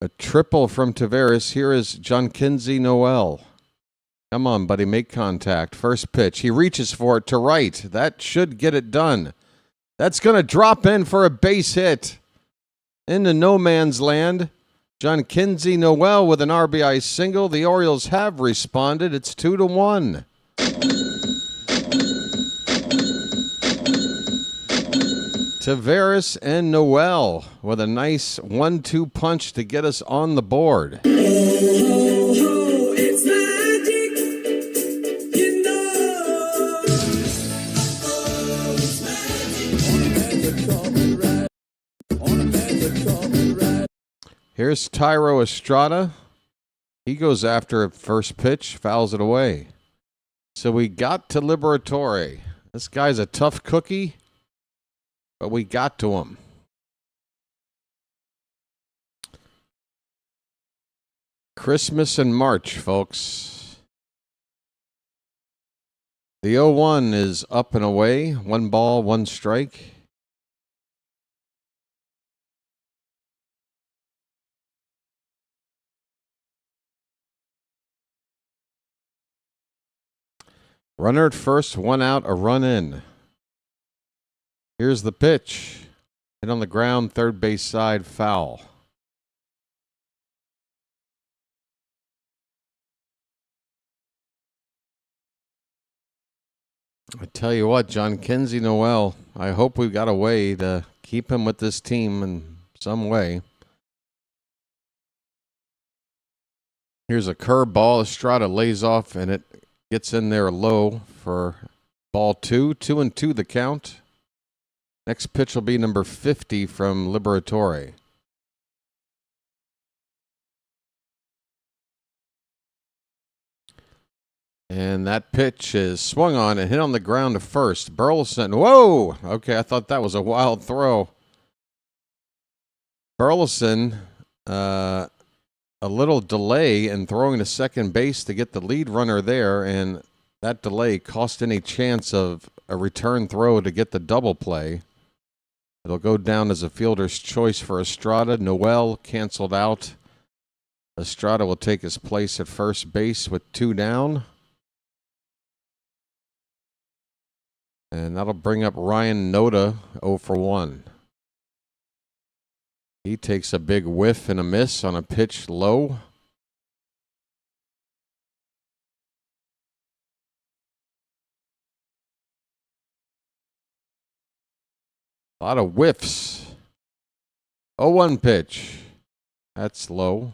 A triple from Taveras. Here is Jhonkensy Noel. Come on, buddy, make contact. First pitch. He reaches for it to right. That should get it done. That's going to drop in for a base hit. Into no man's land. Jhonkensy Noel with an RBI single. The Orioles have responded. It's 2-1. Tavares and Noel with a nice 1-2 punch to get us on the board. It's magic, you know. Here's Tyro Estrada. He goes after it first pitch, fouls it away. So we got to Liberatore. This guy's a tough cookie, but we got to him. Christmas in March, folks. The 0-1 is up and away. 1 ball, 1 strike. Runner at first, 1 out, a run in. Here's the pitch. Hit on the ground, third base side, foul. I tell you what, John Kinsey Noel, I hope we've got a way to keep him with this team in some way. Here's a curveball. Estrada lays off, and it gets in there low for ball 2. 2-2 the count. Next pitch will be number 50 from Liberatore. And that pitch is swung on and hit on the ground to first. Burleson. Whoa! Okay, I thought that was a wild throw. Burleson, a little delay in throwing to second base to get the lead runner there, and that delay cost any chance of a return throw to get the double play. It'll go down as a fielder's choice for Estrada. Noel canceled out. Estrada will take his place at first base with 2 down. And that'll bring up Ryan Noda, 0 for 1. He takes a big whiff and a miss on a pitch low. A lot of whiffs. 0-1 pitch. That's low.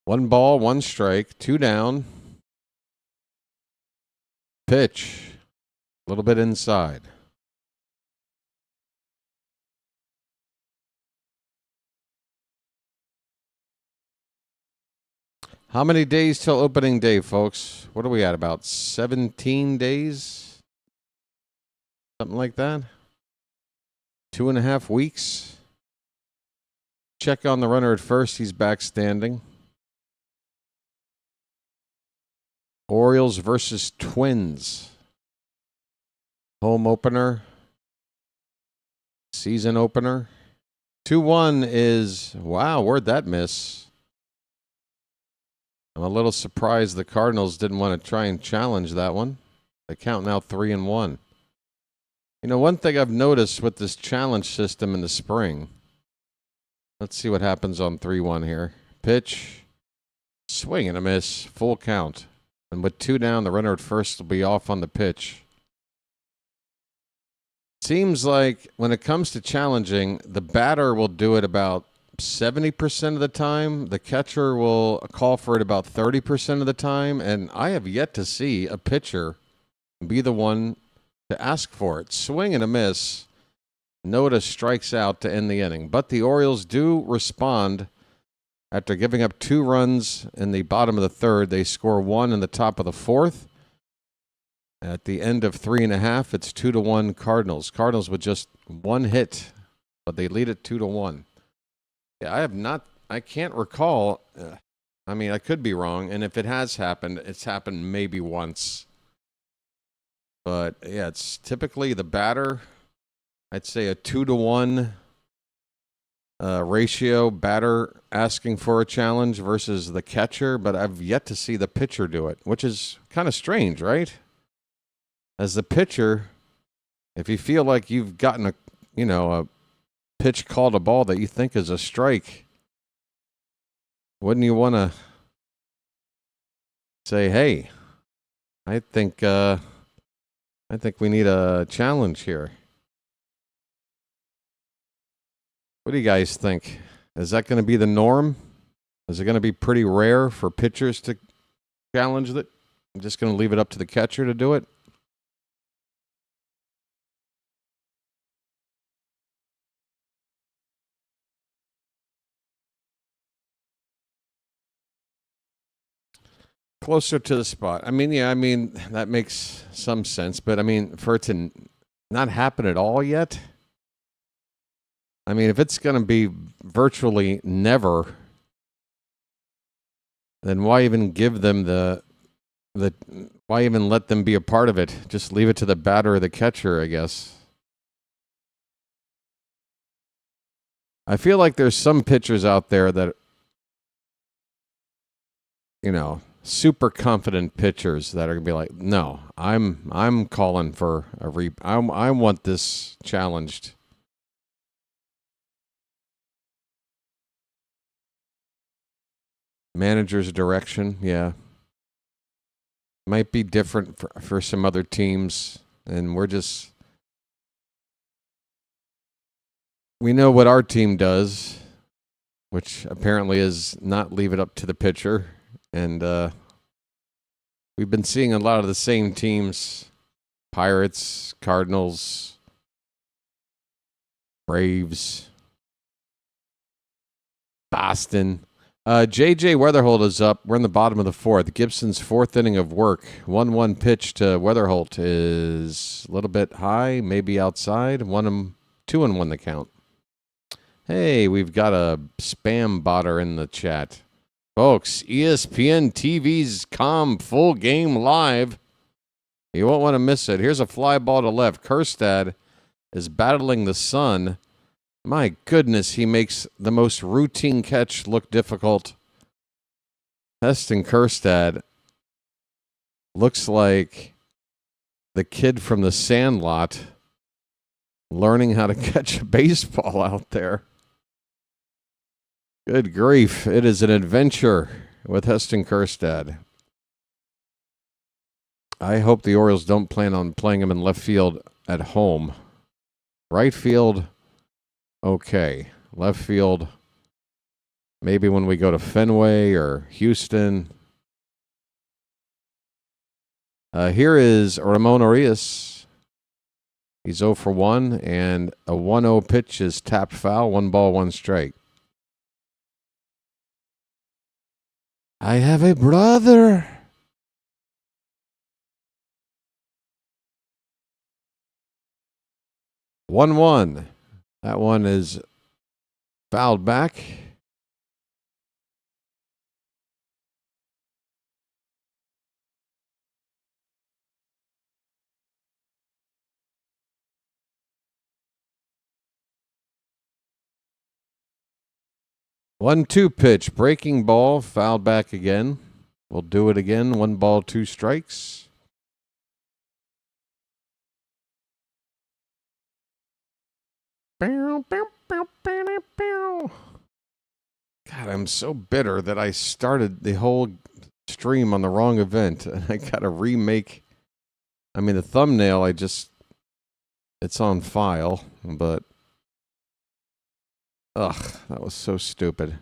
One ball, 1 strike, 2 down. Pitch. A little bit inside. How many days till opening day, folks? What are we at? About 17 days? Something like that? 2.5 weeks? Check on the runner at first. He's back standing. Orioles versus Twins. Home opener. Season opener. 2-1 is, wow, where'd that miss? I'm a little surprised the Cardinals didn't want to try and challenge that one. They count now 3-1. You know, one thing I've noticed with this challenge system in the spring. Let's see what happens on 3-1 here. Pitch. Swing and a miss. Full count. And with 2 down, the runner at first will be off on the pitch. Seems like when it comes to challenging, the batter will do it about 70% of the time. The catcher will call for it about 30% of the time. And I have yet to see a pitcher be the one to ask for it. Swing and a miss. Noda strikes out to end the inning. But the Orioles do respond. After giving up 2 runs in the bottom of the 3rd, they score 1 in the top of the 4th. At the end of 3.5, it's 2-1 Cardinals. Cardinals with just 1 hit, but they lead it 2-1. Yeah, I can't recall. I mean, I could be wrong, and if it has happened, it's happened maybe once. But yeah, it's typically the batter. I'd say a 2-1 ratio, batter asking for a challenge versus the catcher, but I've yet to see the pitcher do it, which is kind of strange, right? As the pitcher, if you feel like you've gotten a pitch called a ball that you think is a strike, wouldn't you want to say, hey, I think we need a challenge here? What do you guys think? Is that going to be the norm? Is it going to be pretty rare for pitchers to challenge it? I'm just going to leave it up to the catcher to do it? Closer to the spot. I mean, that makes some sense. But, for it to not happen at all yet? If it's going to be virtually never, then why even give them why even let them be a part of it? Just leave it to the batter or the catcher, I guess. I feel like there's some pitchers out there that, super confident pitchers that are going to be like, no, I'm calling for I want this challenged. Manager's direction, yeah. Might be different for some other teams, and we know what our team does, which apparently is not leave it up to the pitcher, and we've been seeing a lot of the same teams, Pirates, Cardinals, Braves, Boston. J.J. Weatherholt is up. We're in the bottom of the fourth. Gibson's fourth inning of work. 1-1 pitch to Weatherholt is a little bit high, maybe outside. 2-1 the count. Hey, we've got a spam botter in the chat. Folks, ESPN TV's full game live. You won't want to miss it. Here's a fly ball to left. Kjerstad is battling the sun. My goodness, he makes the most routine catch look difficult. Heston Kjerstad looks like the kid from the Sandlot learning how to catch a baseball out there. Good grief. It is an adventure with Heston Kjerstad. I hope the Orioles don't plan on playing him in left field at home. Right field, okay. Left field, maybe when we go to Fenway or Houston. Here is Ramon Arias. He's 0 for 1, and a 1-0 pitch is tapped foul. 1 ball, 1 strike. I have a brother. One. That one is fouled back. One-two pitch, breaking ball, fouled back again. We'll do it again. 1 ball, 2 strikes. God, I'm so bitter that I started the whole stream on the wrong event, and I got to remake. The thumbnail, it's on file, but that was so stupid.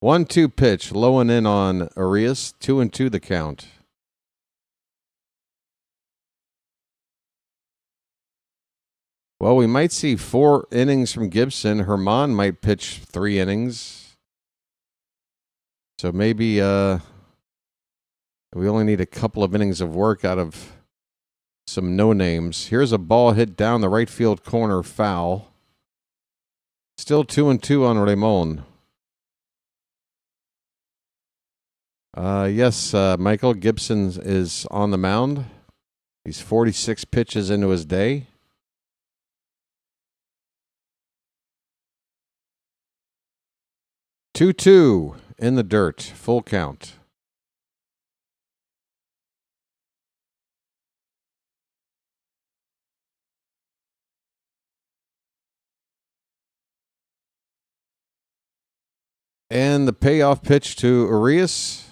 1-2 pitch, low and in on Arias. 2-2 the count. Well, we might see 4 innings from Gibson. Herman might pitch 3 innings. So maybe we only need a couple of innings of work out of some no-names. Here's a ball hit down the right field corner, foul. Still 2-2 on Ramon. Yes, Michael Gibson is on the mound. He's 46 pitches into his day. 2-2 in the dirt, full count. And the payoff pitch to Urias.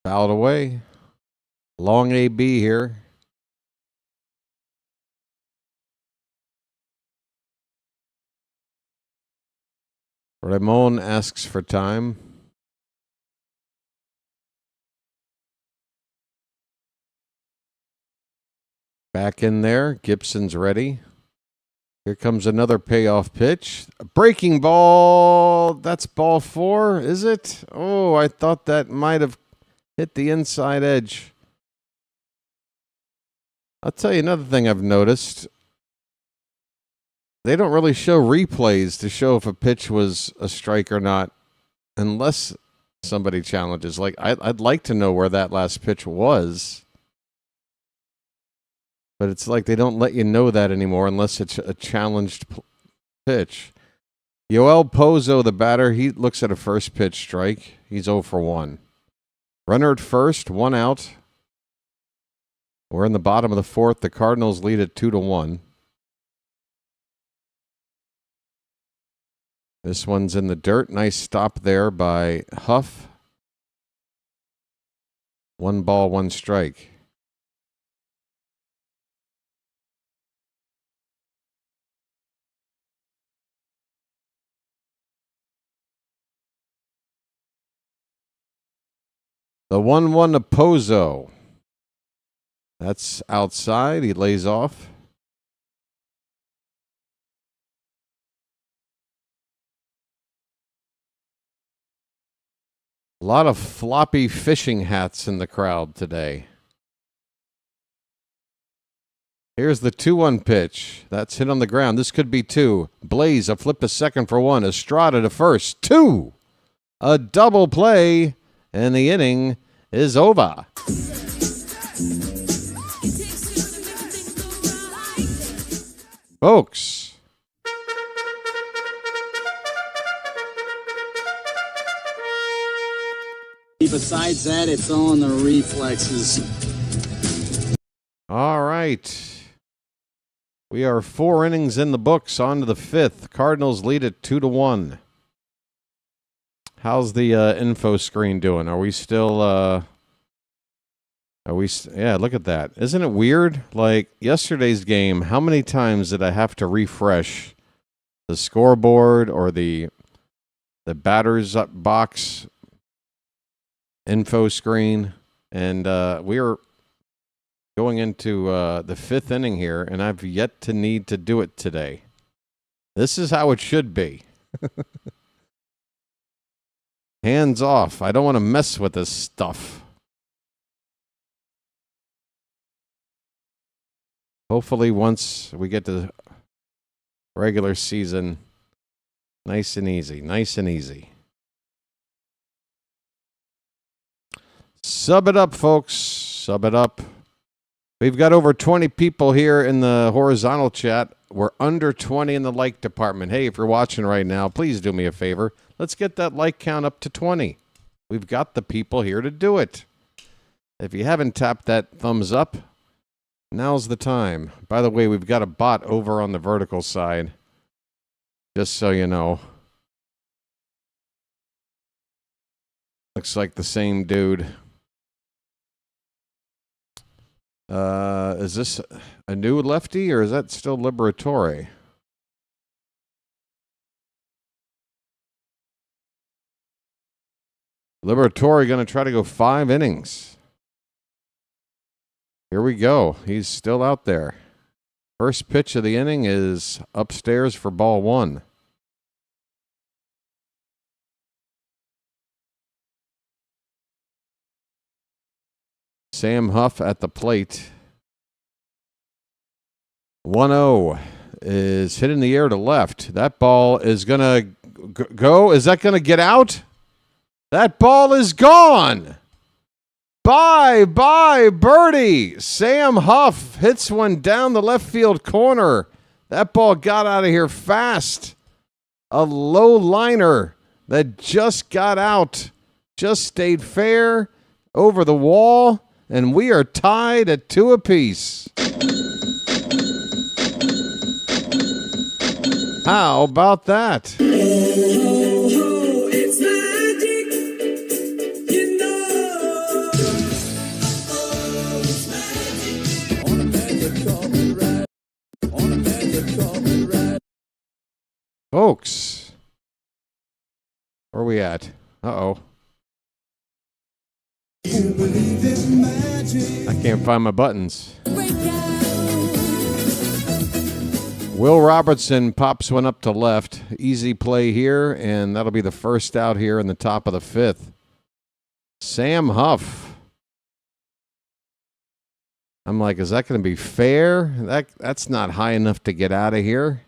Fouled away. Long AB here. Ramon asks for time. Back in there. Gibson's ready. Here comes another payoff pitch. A breaking ball. That's ball 4, is it? Oh, I thought that might have hit the inside edge. I'll tell you another thing I've noticed. They don't really show replays to show if a pitch was a strike or not, unless somebody challenges. Like, I'd like to know where that last pitch was. But it's like they don't let you know that anymore unless it's a challenged pitch. Yoel Pozo, the batter, he looks at a first pitch strike. He's 0 for 1. Runner at first, 1 out. We're in the bottom of the 4th. The Cardinals lead at 2-1. This one's in the dirt. Nice stop there by Huff. 1 ball, 1 strike. The 1-1 to Pozo. That's outside. He lays off. A lot of floppy fishing hats in the crowd today. Here's the 2-1 pitch. That's hit on the ground. This could be 2. Blaze, a flip to second for 1. Estrada to first. 2. A double play, and the inning is over. Folks. Besides that, it's all in the reflexes. All right. We are 4 innings in the books. On to the 5th. Cardinals lead at 2-1. How's the info screen doing? Are we still... yeah, look at that. Isn't it weird? Like yesterday's game, how many times did I have to refresh the scoreboard or the batter's box info screen? And we are going into the 5th inning here, and I've yet to need to do it today. This is how it should be. Hands off. I don't want to mess with this stuff. Hopefully once we get to regular season, nice and easy, nice and easy. Sub it up, folks. Sub it up. We've got over 20 people here in the horizontal chat. We're under 20 in the like department. Hey, if you're watching right now, please do me a favor. Let's get that like count up to 20. We've got the people here to do it. If you haven't tapped that thumbs up, now's the time. By the way, we've got a bot over on the vertical side, just so you know. Looks like the same dude. Is this a new lefty, or is that still Liberatore? Liberatore going to try to go 5 innings. Here we go. He's still out there. First pitch of the inning is upstairs for ball 1. Sam Huff at the plate. 1-0 is hit in the air to left. That ball is going to go. Is that going to get out? That ball is gone. Bye, birdie. Sam Huff hits one down the left field corner. That ball got out of here fast. A low liner that just got out. Just stayed fair over the wall. And we are tied at 2 apiece. How about that? Folks, where are we at? Uh-oh. I can't find my buttons. Will Robertson pops one up to left. Easy play here, and that'll be the first out here in the top of the 5th. Sam Huff. I'm like, is that going to be fair? That's not high enough to get out of here.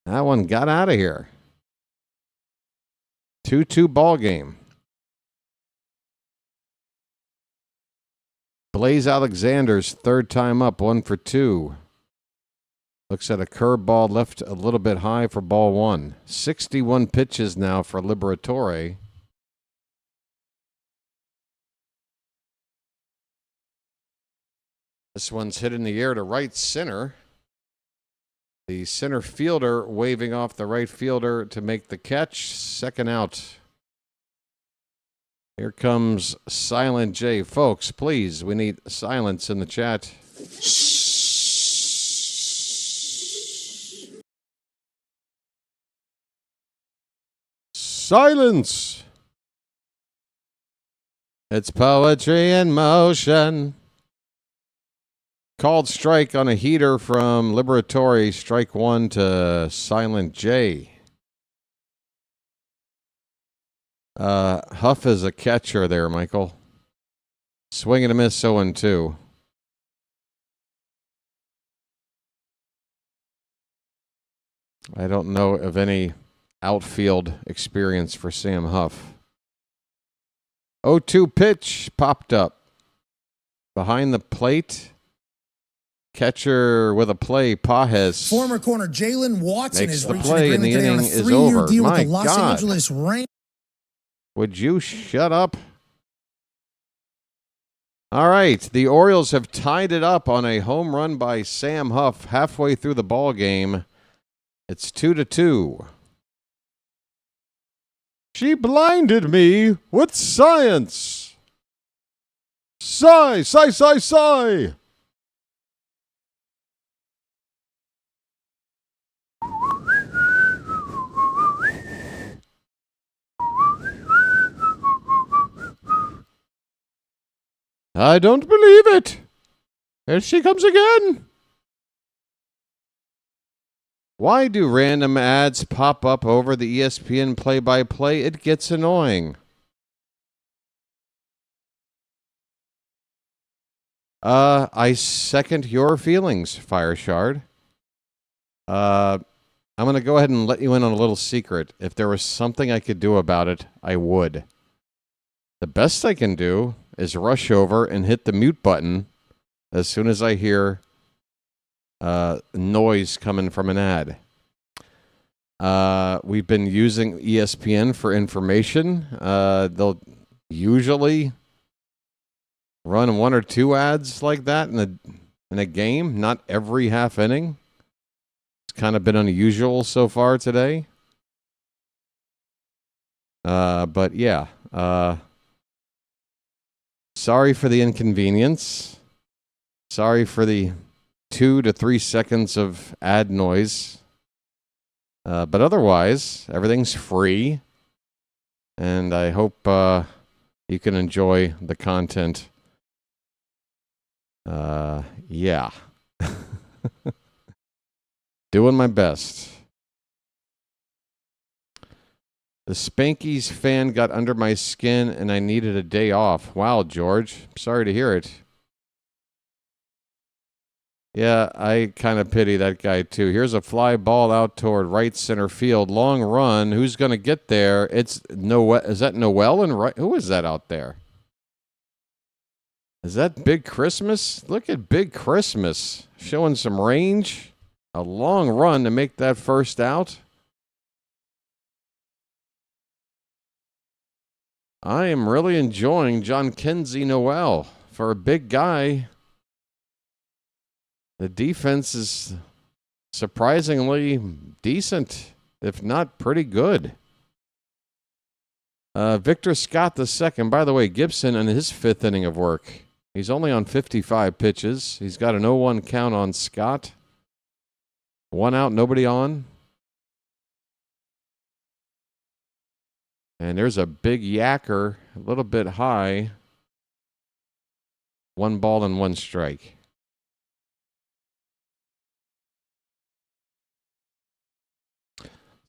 That one got out of here. 2-2 ball game. Blaze Alexander's third time up, 1 for 2. Looks at a curveball left a little bit high for ball 1. 61 pitches now for Liberatore. This one's hit in the air to right center. The center fielder waving off the right fielder to make the catch. Second out. Here comes Silent J. Folks, please, we need silence in the chat. Silence! It's poetry in motion. Called strike on a heater from Liberatore. Strike 1 to Silent J. Huff is a catcher there, Michael. Swing and a miss, 0-2. I don't know of any outfield experience for Sam Huff. 0-2 pitch popped up. Behind the plate. Catcher with a play, Pajes. Former corner Jalen Watson makes is the reaching play, and the inning is over. Deal My with the Los God. Angeles Rams. Would you shut up? All right, the Orioles have tied it up on a home run by Sam Huff halfway through the ball game. It's 2-2. She blinded me with science. Sigh, sigh, sigh, sigh. I don't believe it. Here she comes again. Why do random ads pop up over the ESPN play-by-play? It gets annoying. I second your feelings, Fireshard. I'm going to go ahead and let you in on a little secret. If there was something I could do about it, I would. The best I can do is rush over and hit the mute button as soon as I hear noise coming from an ad. We've been using ESPN for information. They'll usually run 1 or 2 ads like that in a game, not every half inning. It's kind of been unusual so far today. But yeah, sorry for the inconvenience. Sorry for the 2 to 3 seconds of ad noise. But otherwise, everything's free. And I hope you can enjoy the content. Yeah. Doing my best. The Spankies fan got under my skin and I needed a day off. Wow, George. Sorry to hear it. Yeah, I kind of pity that guy too. Here's a fly ball out toward right center field. Long run. Who's going to get there? It's Noel. Is that Noel and right? Who is that out there? Is that Big Christmas? Look at Big Christmas. Showing some range. A long run to make that first out. I am really enjoying John Kenzie Noel. For a big guy, the defense is surprisingly decent, if not pretty good. Victor Scott II. By the way, Gibson in his 5th inning of work. He's only on 55 pitches. He's got an 0-1 count on Scott. 1 out, nobody on. And there's a big yacker, a little bit high. 1 ball and 1 strike.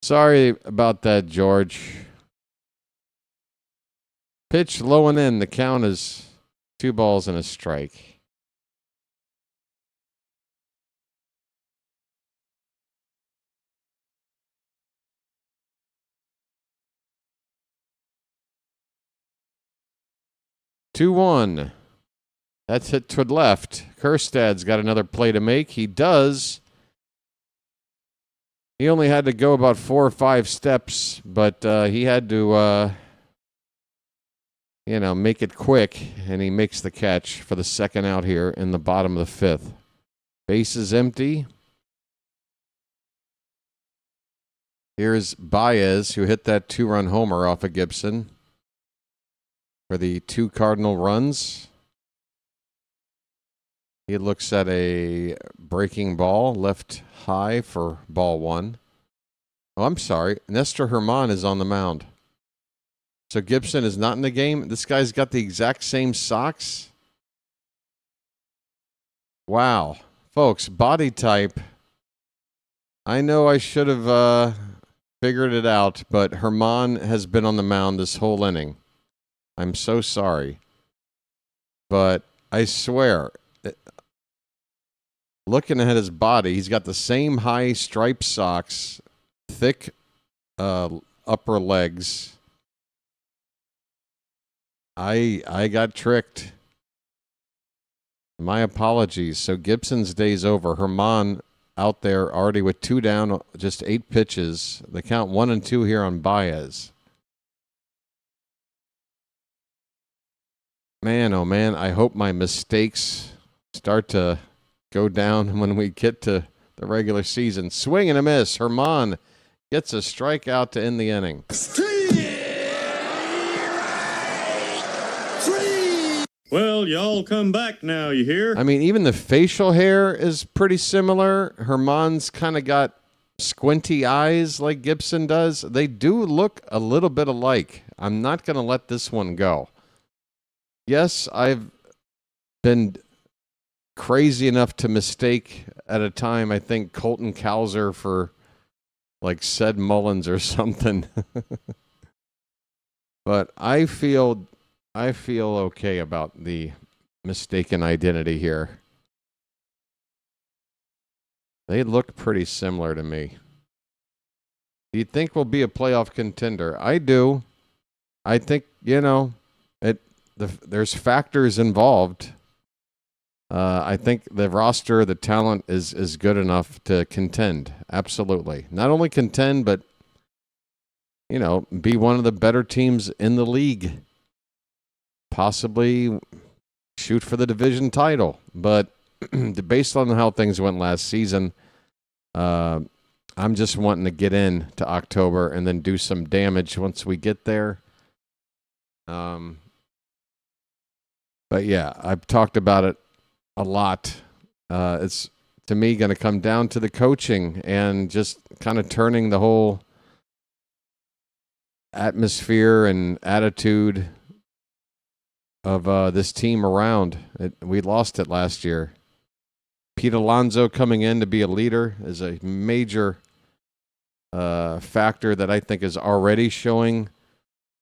Sorry about that, George. Pitch low and in. The count is 2 balls and a strike. Two one. That's hit to left. Kjerstad's got another play to make. He does. He only had to go about 4 or 5 steps, but he had to, make it quick, and he makes the catch for the second out here in the bottom of the 5th. Base is empty. Here's Baez, who hit that 2-run homer off of Gibson for the 2 Cardinal runs. He looks at a breaking ball, left high for ball 1. Oh, I'm sorry. Nestor Herman is on the mound. So Gibson is not in the game. This guy's got the exact same socks. Wow. Folks, body type. I know I should have figured it out, but Herman has been on the mound this whole inning. I'm so sorry. But I swear, looking at his body, he's got the same high striped socks, thick upper legs. I got tricked. My apologies. So Gibson's day's over. Herman out there already with 2 down, just 8 pitches. The count 1-2 here on Baez. Man, oh man, I hope my mistakes start to go down when we get to the regular season. Swing and a miss. Herman gets a strikeout to end the inning. Well, y'all come back now, you hear? I mean, even the facial hair is pretty similar. Herman's kind of got squinty eyes like Gibson does. They do look a little bit alike. I'm not going to let this one go. Yes, I've been crazy enough to mistake at a time, I think, Colton Cowser for like Ced Mullins or something. But I feel okay about the mistaken identity here. They look pretty similar to me. Do you think we'll be a playoff contender? I do. I think, there's factors involved. I think the roster, the talent is good enough to contend. Absolutely. Not only contend, but, be one of the better teams in the league. Possibly shoot for the division title. But based on how things went last season, I'm just wanting to get in to October and then do some damage once we get there. But yeah, I've talked about it a lot. It's, to me, going to come down to the coaching and just kind of turning the whole atmosphere and attitude of this team around. We lost it last year. Pete Alonso coming in to be a leader is a major factor that I think is already showing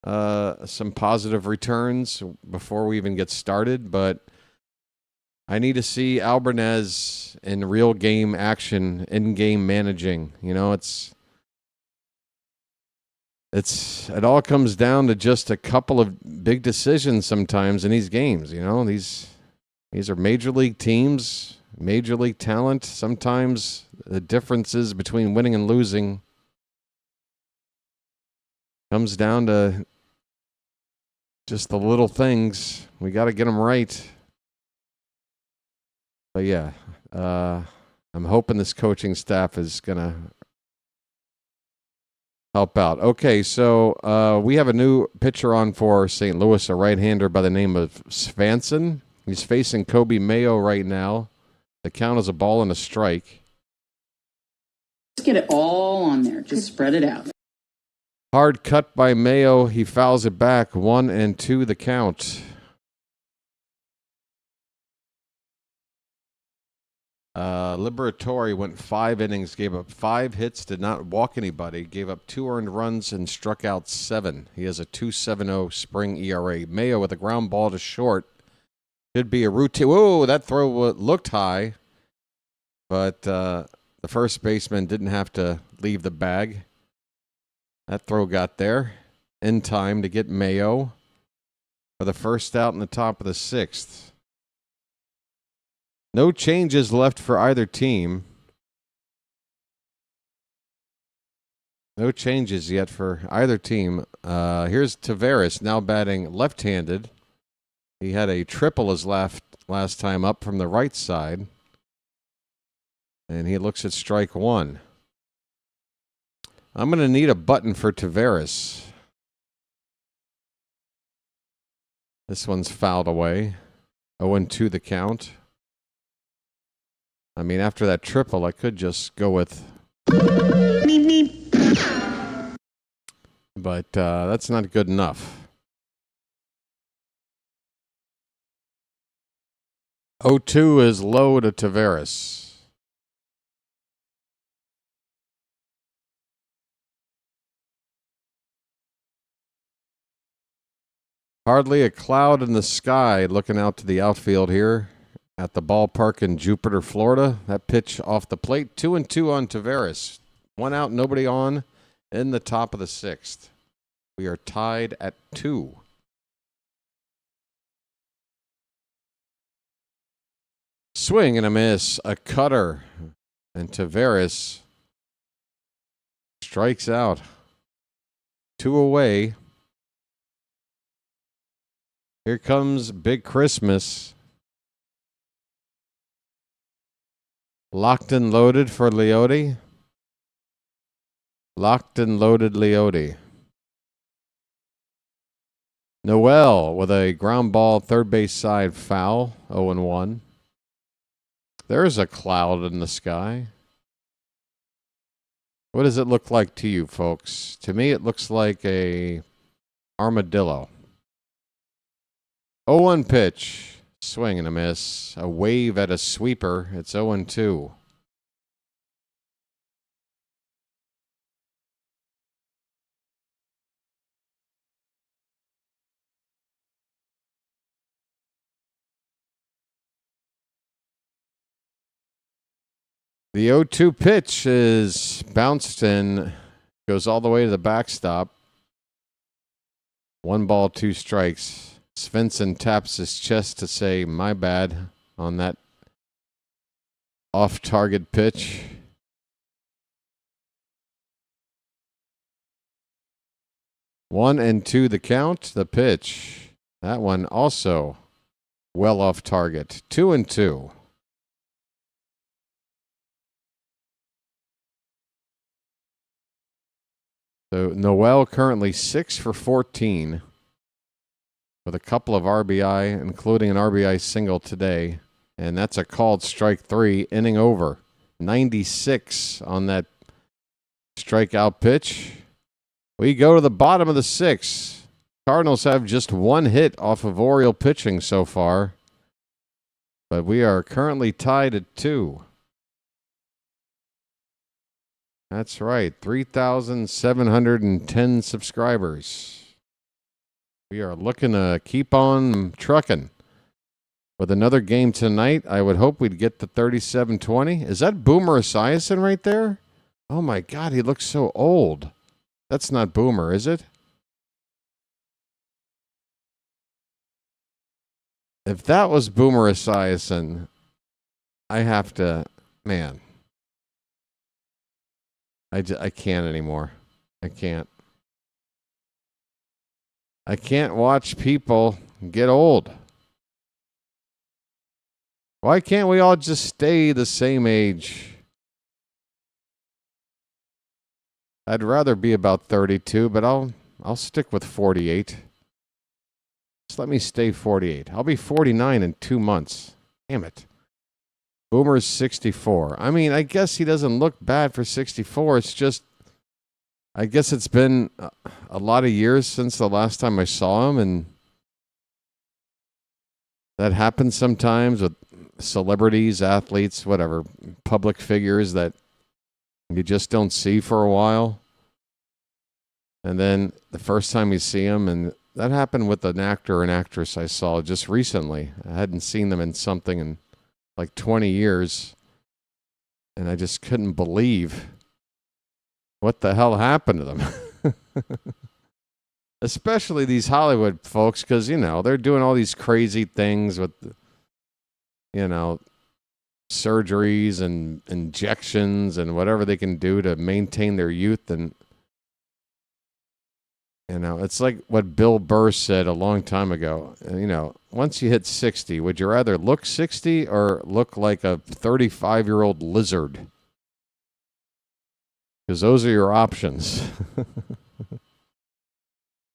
some positive returns before we even get started. But I need to see Albarnez in real game action, in-game managing. It all comes down to just a couple of big decisions sometimes in these games. These are major league teams, major league talent. Sometimes the differences between winning and losing comes down to just the little things. We got to get them right. But yeah, I'm hoping this coaching staff is going to help out. Okay, so we have a new pitcher on for St. Louis, a right-hander by the name of Svanson. He's facing Kobe Mayo right now. The count is a ball and a strike. Just get it all on there. Just spread it out. Hard cut by Mayo. He fouls it back. 1-2 the count. Liberatore went 5 innings, gave up 5 hits, did not walk anybody, gave up 2 earned runs, and struck out 7. He has a 2.70 spring ERA. Mayo with a ground ball to short. Should be a routine. Whoa, that throw looked high, but the first baseman didn't have to leave the bag. That throw got there in time to get Mayo for the first out in the top of the 6th. No changes left for either team. No changes yet for either team. Here's Taveras now batting left-handed. He had a triple his last time up from the right side. And he looks at strike 1. I'm going to need a button for Taveras. This one's fouled away. 0-2 the count. I mean, after that triple, I could just go with... But that's not good enough. 0-2 is low to Taveras. Hardly a cloud in the sky looking out to the outfield here at the ballpark in Jupiter, Florida. That pitch off the plate. 2-2 on Taveras. 1 out, nobody on in the top of the 6th. We are tied at 2. Swing and a miss. A cutter. And Taveras strikes out. 2 away. Here comes Big Christmas. Locked and loaded for Leote. Locked and loaded Leote. Noel with a ground ball third base side foul. 0-1. There's a cloud in the sky. What does it look like to you folks? To me it looks like a armadillo. 0-1 pitch. Swing and a miss. A wave at a sweeper. It's 0-2. The 0-2 pitch is bounced and goes all the way to the backstop. 1 ball, 2 strikes. Svensson taps his chest to say, my bad, on that off-target pitch. One and two the count. The pitch. That one also well off target. 2-2. So Noel currently 6 for 14 with a couple of RBI, including an RBI single today. And that's a called strike 3, inning over. 96 on that strikeout pitch. We go to the bottom of the 6th. Cardinals have just 1 hit off of Oriole pitching so far. But we are currently tied at 2. That's right, 3,710 subscribers. We are looking to keep on trucking. With another game tonight, I would hope we'd get to 37-20. Is that Boomer Esiason right there? Oh my God, he looks so old. That's not Boomer, is it? If that was Boomer Esiason, I have to, man. I can't anymore. I can't. I can't watch people get old. Why can't we all just stay the same age? I'd rather be about 32, but I'll stick with 48. Just let me stay 48. I'll be 49 in 2 months. Damn it. Boomer's 64. I mean, I guess he doesn't look bad for 64. It's just, I guess it's been a lot of years since the last time I saw him, and that happens sometimes with celebrities, athletes, whatever, public figures that you just don't see for a while. And then the first time you see them, and that happened with an actor and actress I saw just recently. I hadn't seen them in something in like 20 years, and I just couldn't believe what the hell happened to them. Especially these Hollywood folks, because, you know, they're doing all these crazy things with, you know, surgeries and injections and whatever they can do to maintain their youth. And, you know, it's like what Bill Burr said a long time ago. You know, once you hit 60, would you rather look 60 or look like a 35-year-old lizard? Because those are your options.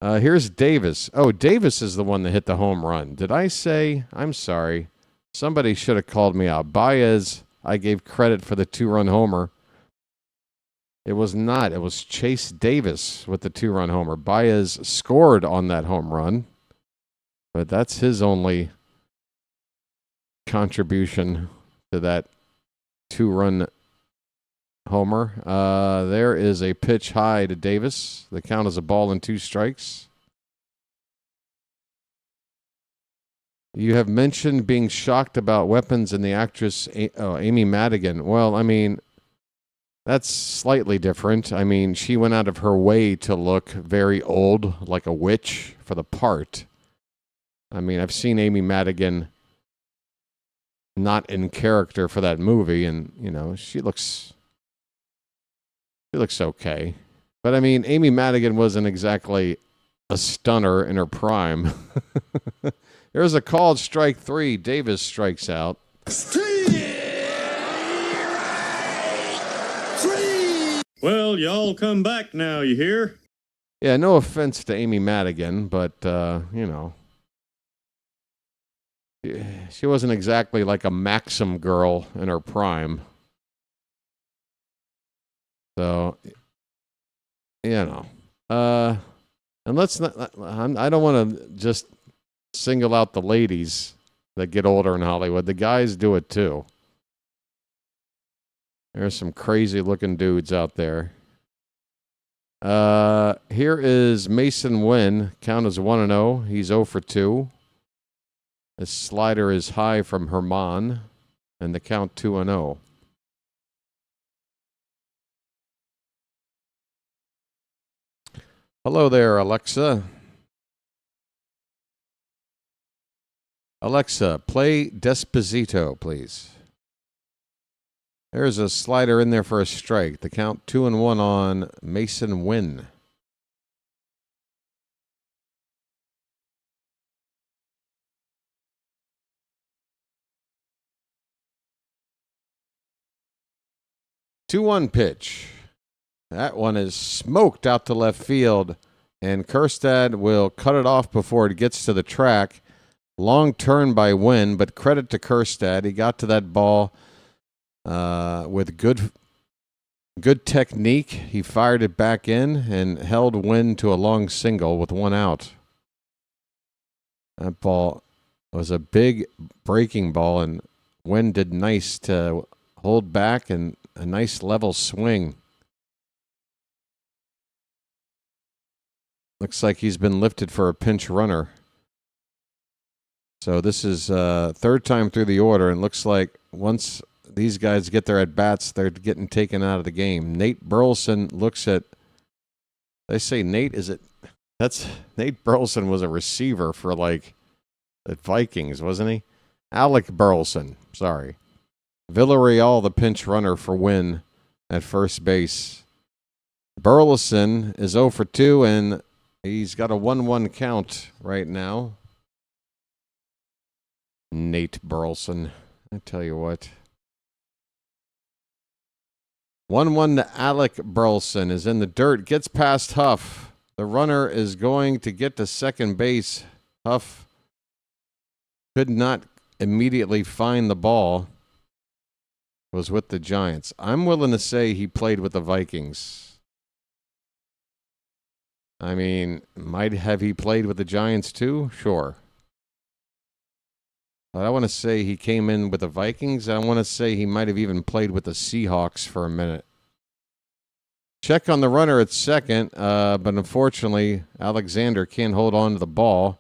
Here's Davis. Oh, Davis is the one that hit the home run. Did I say? I'm sorry. Somebody should have called me out. Baez, I gave credit for the 2-run homer. It was not. It was Chase Davis with the 2-run homer. Baez scored on that home run, but that's his only contribution to that 2-run homer. There is a pitch high to Davis. The count is a ball and 2 strikes. You have mentioned being shocked about weapons in the actress Amy Madigan. Well, I mean, that's slightly different. I mean, she went out of her way to look very old, like a witch, for the part. I mean, I've seen Amy Madigan not in character for that movie, and, you know, she looks okay. But, I mean, Amy Madigan wasn't exactly a stunner in her prime. There's a called strike 3. Davis strikes out. Well, y'all come back now, you hear? Yeah, no offense to Amy Madigan, but, you know, she wasn't exactly like a Maxim girl in her prime. So, you know, and let's not, I don't want to just single out the ladies that get older in Hollywood. The guys do it too. There's some crazy looking dudes out there. Here is Mason Wynn. Count is 1-0. He's 0 for 2. His slider is high from Herman, and the count 2-0. Hello there, Alexa. Alexa, play Desposito, please. There's a slider in there for a strike. The count 2-1 on Mason Wynn. Two-one pitch. That one is smoked out to left field, and Kjerstad will cut it off before it gets to the track. Long turn by Wynn, but credit to Kjerstad. He got to that ball with good technique. He fired it back in and held Wynn to a long single with 1 out. That ball was a big breaking ball, and Wynn did nice to hold back and a nice level swing. Looks like he's been lifted for a pinch runner. So this is third time through the order, and looks like once these guys get their at-bats, they're getting taken out of the game. Nate Burleson looks at... They say Nate, is it... Nate Burleson was a receiver for, like, the Vikings, wasn't he? Alec Burleson, sorry. Villarreal, the pinch runner for Wynn at first base. Burleson is 0 for 2, and he's got a 1-1 count right now. Nate Burleson, I tell you what. 1-1 to Alec Burleson is in the dirt, gets past Huff. The runner is going to get to second base. Huff could not immediately find the ball. Was with the Giants. I'm willing to say he played with the Vikings. I mean, might have he played with the Giants too? Sure. But I want to say he came in with the Vikings. I want to say he might have even played with the Seahawks for a minute. Check on the runner at second, but unfortunately, Alexander can't hold on to the ball.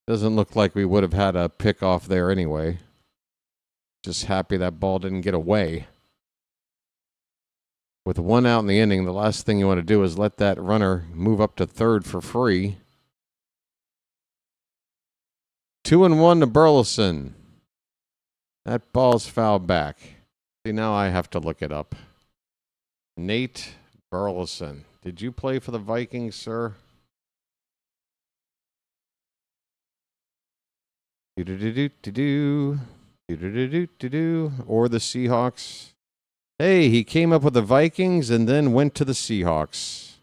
Doesn't look like we would have had a pick off there anyway. Just happy that ball didn't get away. With one out in the inning, the last thing you want to do is let that runner move up to third for free. 2-1 to Burleson. That ball's fouled back. See, now I have to look it up. Nate Burleson. Did you play for the Vikings, sir? Or the Seahawks. Hey, he came up with the Vikings and then went to the Seahawks.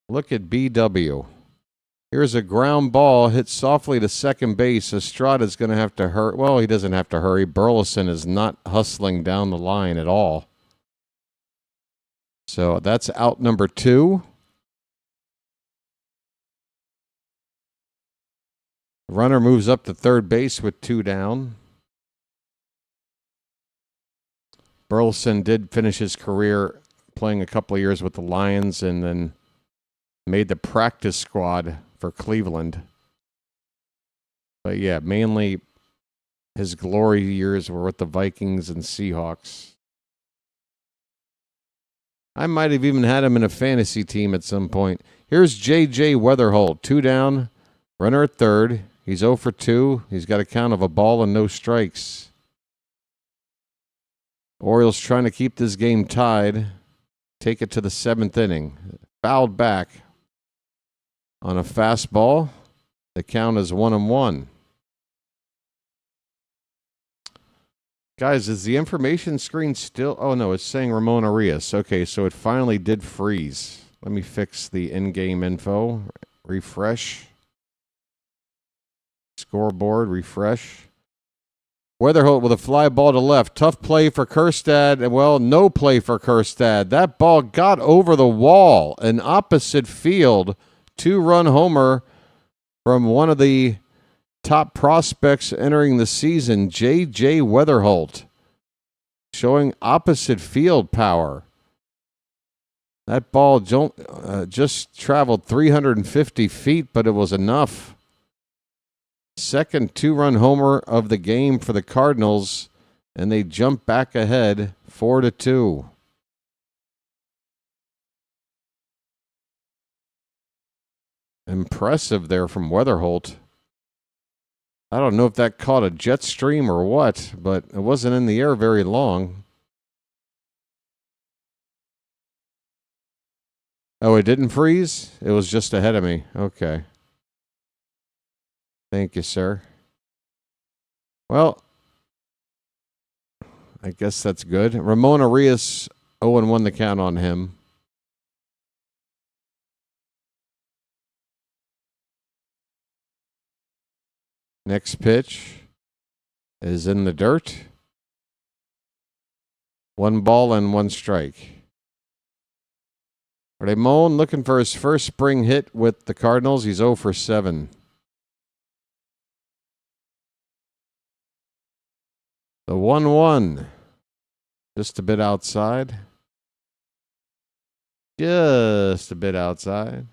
Look at BW. Here's a ground ball hit softly to second base. Estrada's going to have to hurry. Well, he doesn't have to hurry. Burleson is not hustling down the line at all. So that's out number 2. Runner moves up to third base with 2 down. Burleson did finish his career playing a couple of years with the Lions and then made the practice squad for Cleveland. But yeah, mainly his glory years were with the Vikings and Seahawks. I might have even had him in a fantasy team at some point. Here's J.J. Weatherholt, 2 down, runner at third. He's 0 for 2. He's got a count of a ball and no strikes. Orioles trying to keep this game tied. Take it to the 7th inning. Fouled back on a fastball. The count is 1-1. Guys, is the information screen still? Oh, no, it's saying Ramon Arias. Okay, so it finally did freeze. Let me fix the in-game info. Refresh. Scoreboard, refresh. Weatherholt with a fly ball to left. Tough play for Kjerstad. Well, no play for Kjerstad. That ball got over the wall. An opposite field. 2-run homer from one of the top prospects entering the season, J.J. Weatherholt, showing opposite field power. That ball just traveled 350 feet, but it was enough. Second 2-run homer of the game for the Cardinals, and they jump back ahead 4-2. Impressive there from Weatherholt. I don't know if that caught a jet stream or what, but it wasn't in the air very long. Oh, it didn't freeze? It was just ahead of me. Okay. Thank you, sir. Well, I guess that's good. Ramon Arias, 0-1 the count on him. Next pitch is in the dirt. 1 ball and 1 strike. Ramon looking for his first spring hit with the Cardinals. He's 0 for 7. The 1-1. Just a bit outside. Just a bit outside.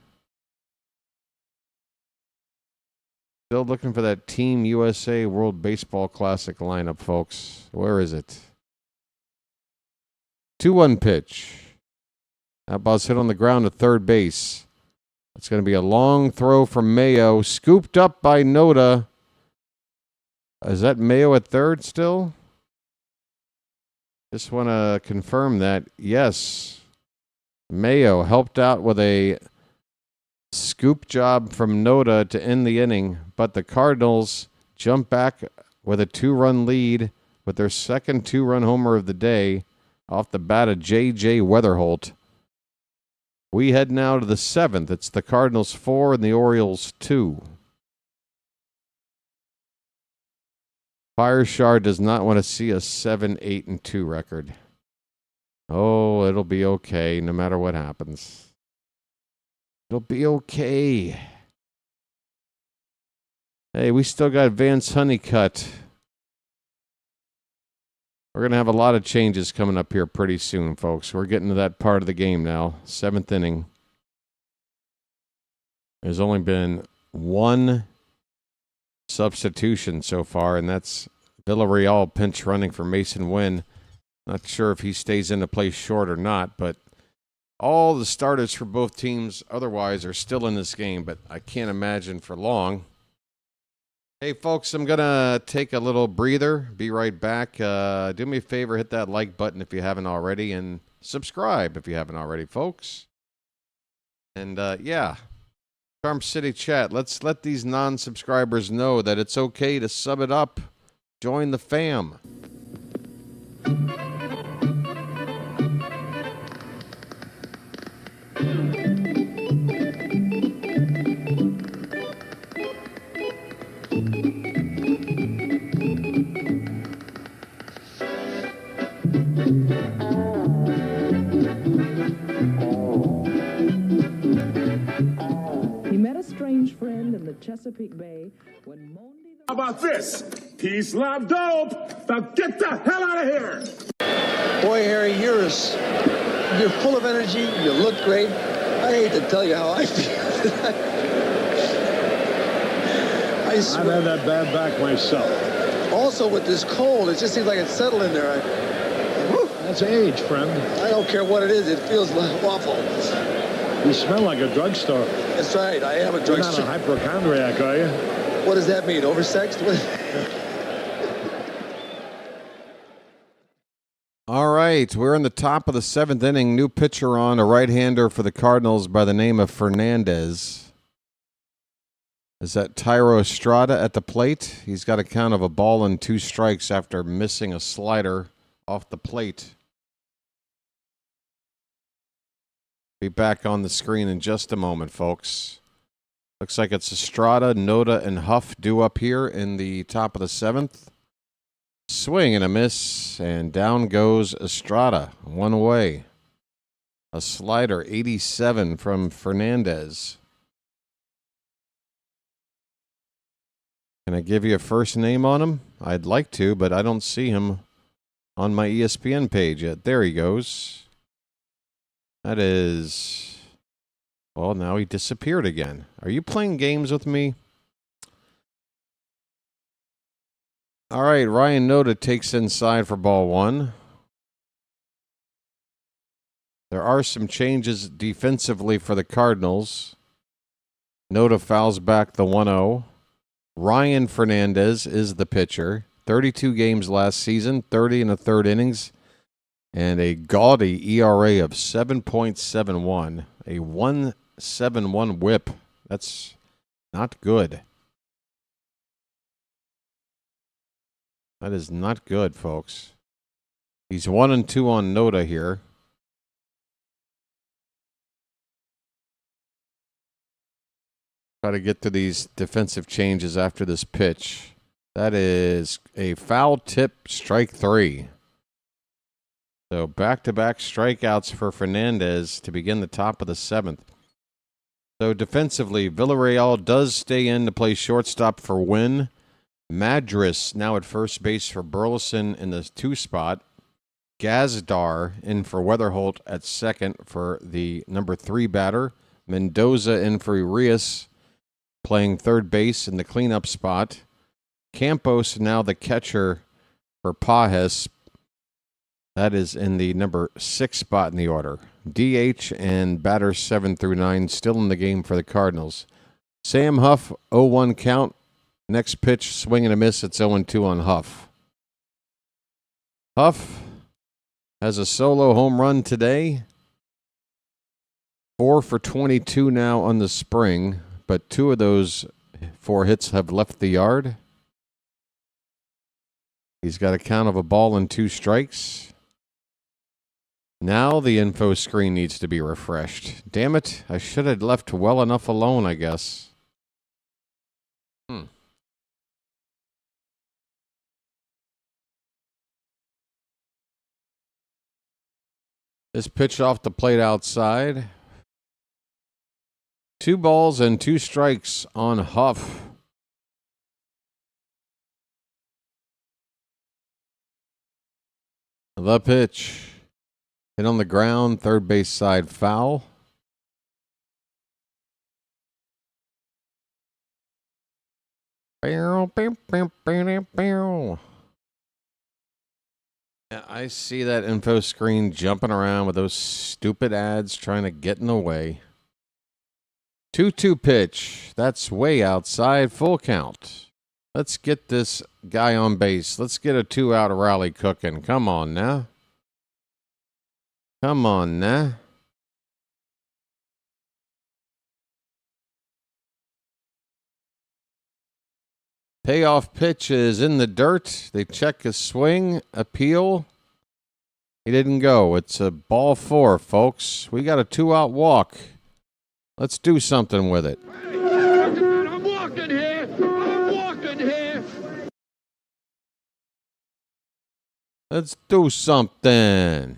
Still looking for that Team USA World Baseball Classic lineup, folks. Where is it? 2-1 pitch. That ball's hit on the ground at third base. It's going to be a long throw from Mayo. Scooped up by Noda. Is that Mayo at third still? Just want to confirm that. Yes. Mayo helped out with a scoop job from Noda to end the inning, but the Cardinals jump back with a 2-run lead with their second 2-run homer of the day off the bat of J.J. Weatherholt. We head now to the 7th. It's the Cardinals 4 and the Orioles 2. Fireshard does not want to see a 7-8-2 record. Oh, it'll be okay no matter what happens. It'll be okay. Hey, we still got Vance Honeycutt. We're going to have a lot of changes coming up here pretty soon, folks. We're getting to that part of the game now. 7th inning. There's only been one substitution so far, and that's Villarreal pinch running for Mason Wynn. Not sure if he stays in to play short or not, but all the starters for both teams otherwise are still in this game, but I can't imagine for long. Hey, folks, I'm going to take a little breather. Be right back. Do me a favor, hit that like button if you haven't already, and subscribe if you haven't already, folks. And, yeah, Charm City chat, let's let these non-subscribers know that it's okay to sub it up. Join the fam. He met a strange friend in the Chesapeake Bay when Monday... How about this? Peace, love, dope. Now get the hell out of here. Boy, Harry, you're full of energy. You look great. I hate to tell you how I feel. I've had that bad back myself. Also, with this cold, it just seems like it's settled in there. That's age, friend. I don't care what it is. It feels awful. You smell like a drugstore. That's right. I am a drugstore. You're not a hypochondriac, are you? What does that mean? Oversexed? All right, we're in the top of the 7th inning. New pitcher on, a right-hander for the Cardinals by the name of Fernandez. Is that Tyro Estrada at the plate? He's got a count of a ball and 2 strikes after missing a slider off the plate. Be back on the screen in just a moment, folks. Looks like it's Estrada, Noda, and Huff due up here in the top of the 7th. Swing and a miss, and down goes Estrada, 1 away. A slider, 87 from Fernandez. Can I give you a first name on him? I'd like to, but I don't see him on my ESPN page yet. There he goes. That is... Well, now he disappeared again. Are you playing games with me? All right, Ryan Noda takes inside for ball 1. There are some changes defensively for the Cardinals. Noda fouls back the 1-0. Ryan Fernandez is the pitcher. 32 games last season, 30 1/3 innings, and a gaudy ERA of 7.71. A 1.71 whip. That's not good. That is not good, folks. He's 1-2 on Noda here. Try to get to these defensive changes after this pitch. That is a foul tip, strike 3. So back-to-back strikeouts for Fernandez to begin the top of the 7th. So defensively, Villarreal does stay in to play shortstop for Wynn. Madras now at first base for Burleson in the 2 spot. Gazdar in for Weatherholt at second for the number 3 batter. Mendoza in for Urias playing third base in the cleanup spot. Campos now the catcher for Pajes. That is in the number 6 spot in the order. DH and batters 7 through 9 still in the game for the Cardinals. Sam Huff, 0-1 count. Next pitch, swing and a miss. It's 0-2 on Huff. Huff has a solo home run today. 4 for 22 now on the spring, but 2 of those 4 hits have left the yard. He's got a count of a ball and 2 strikes. Now the info screen needs to be refreshed. Damn it, I should have left well enough alone, I guess. This pitch off the plate outside. 2 balls and 2 strikes on Huff. The pitch. Hit on the ground, third base side foul. Yeah, I see that info screen jumping around with those stupid ads trying to get in the way. 2-2 pitch. That's way outside. Full count. Let's get this guy on base. Let's get a 2-out rally cooking. Come on now. Come on now. Payoff pitch is in the dirt. They check his swing. Appeal. He didn't go. It's a ball 4, folks. We got a 2-out walk. Let's do something with it. I'm walking here. I'm walking here. Let's do something.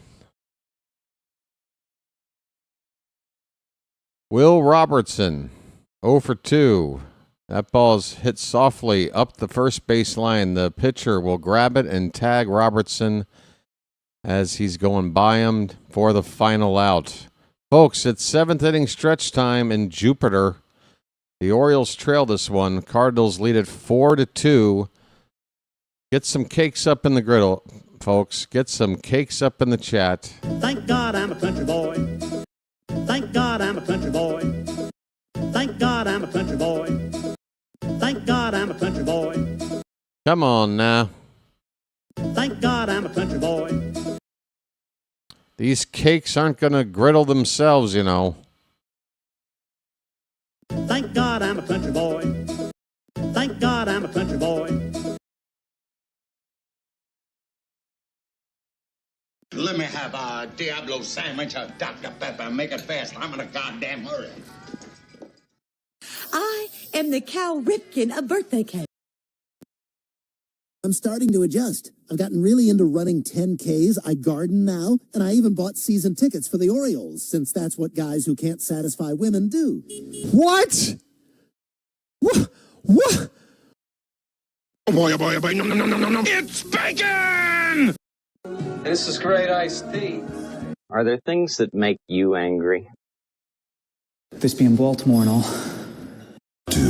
Will Robertson, 0 for 2. That ball's hit softly up the first base line. The pitcher will grab it and tag Robertson as he's going by him for the final out. Folks, it's 7th inning stretch time in Jupiter. The Orioles trail this one. Cardinals lead it 4-2. Get some cakes up in the griddle, folks. Get some cakes up in the chat. Thank God I'm a country boy. Thank God I'm a country boy. Thank God I'm a country boy. Thank God I'm a country boy. Come on now. Thank God I'm a country boy. These cakes aren't going to griddle themselves, you know. Thank God I'm a country boy. Thank God I'm a country boy. Let me have a Diablo sandwich, a Dr. Pepper. Make it fast. I'm in a goddamn hurry. I am the Cal Ripken of birthday cake. I'm starting to adjust. I've gotten really into running 10Ks. I garden now, and I even bought season tickets for the Orioles, since that's what guys who can't satisfy women do. What? What? Oh boy, no. It's bacon! This is great iced tea. Are there things that make you angry? This being Baltimore and all. Do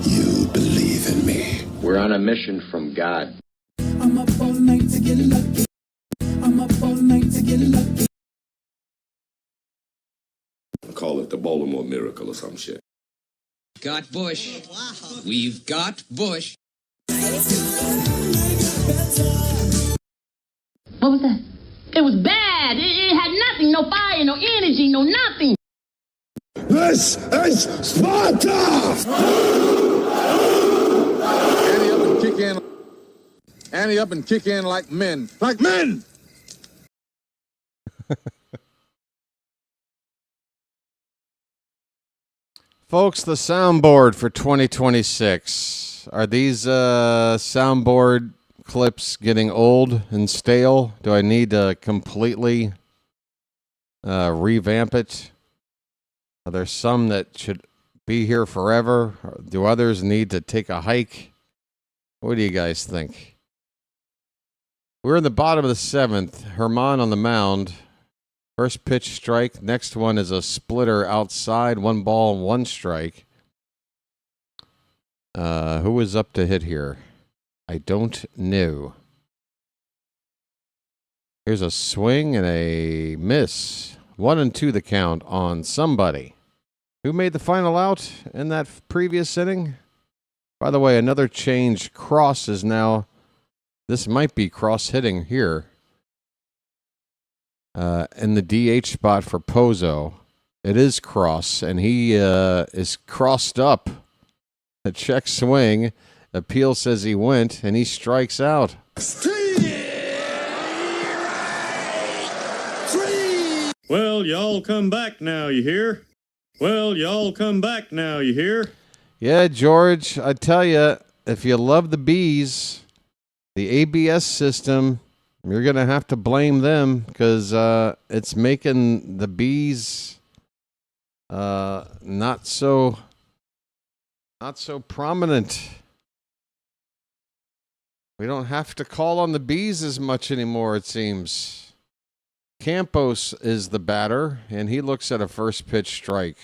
you believe in me? We're on a mission from God. I'm up all night to get lucky. I'm up all night to get lucky. Call it the Baltimore miracle or some shit. Got Bush. We've got Bush. What was that? It was bad. It had nothing. No fire, no energy, no nothing. This is Sparta! Ante up and kick in like men. Like men! Folks, the soundboard for 2026. Are these soundboard clips getting old and stale? Do I need to completely revamp it? Are there some that should be here forever? Do others need to take a hike? What do you guys think? We're in the bottom of the 7th. Herman on the mound. First pitch strike. Next one is a splitter outside. 1 ball, 1 strike. Who is up to hit here? I don't know. Here's a swing and a miss. 1-2 the count on somebody. Who made the final out in that previous inning? By the way, another change. Cross is now... This might be cross hitting here. In the DH spot for Pozo. It is cross, and he is crossed up. A check swing. Appeal says he went, and he strikes out. Well, y'all come back now, you hear? Well, y'all come back now, you hear? Yeah, George, I tell you, if you love the bees, the ABS system, you're going to have to blame them because it's making the bees not so prominent. We don't have to call on the bees as much anymore, it seems. Campos is the batter, and he looks at a first pitch strike.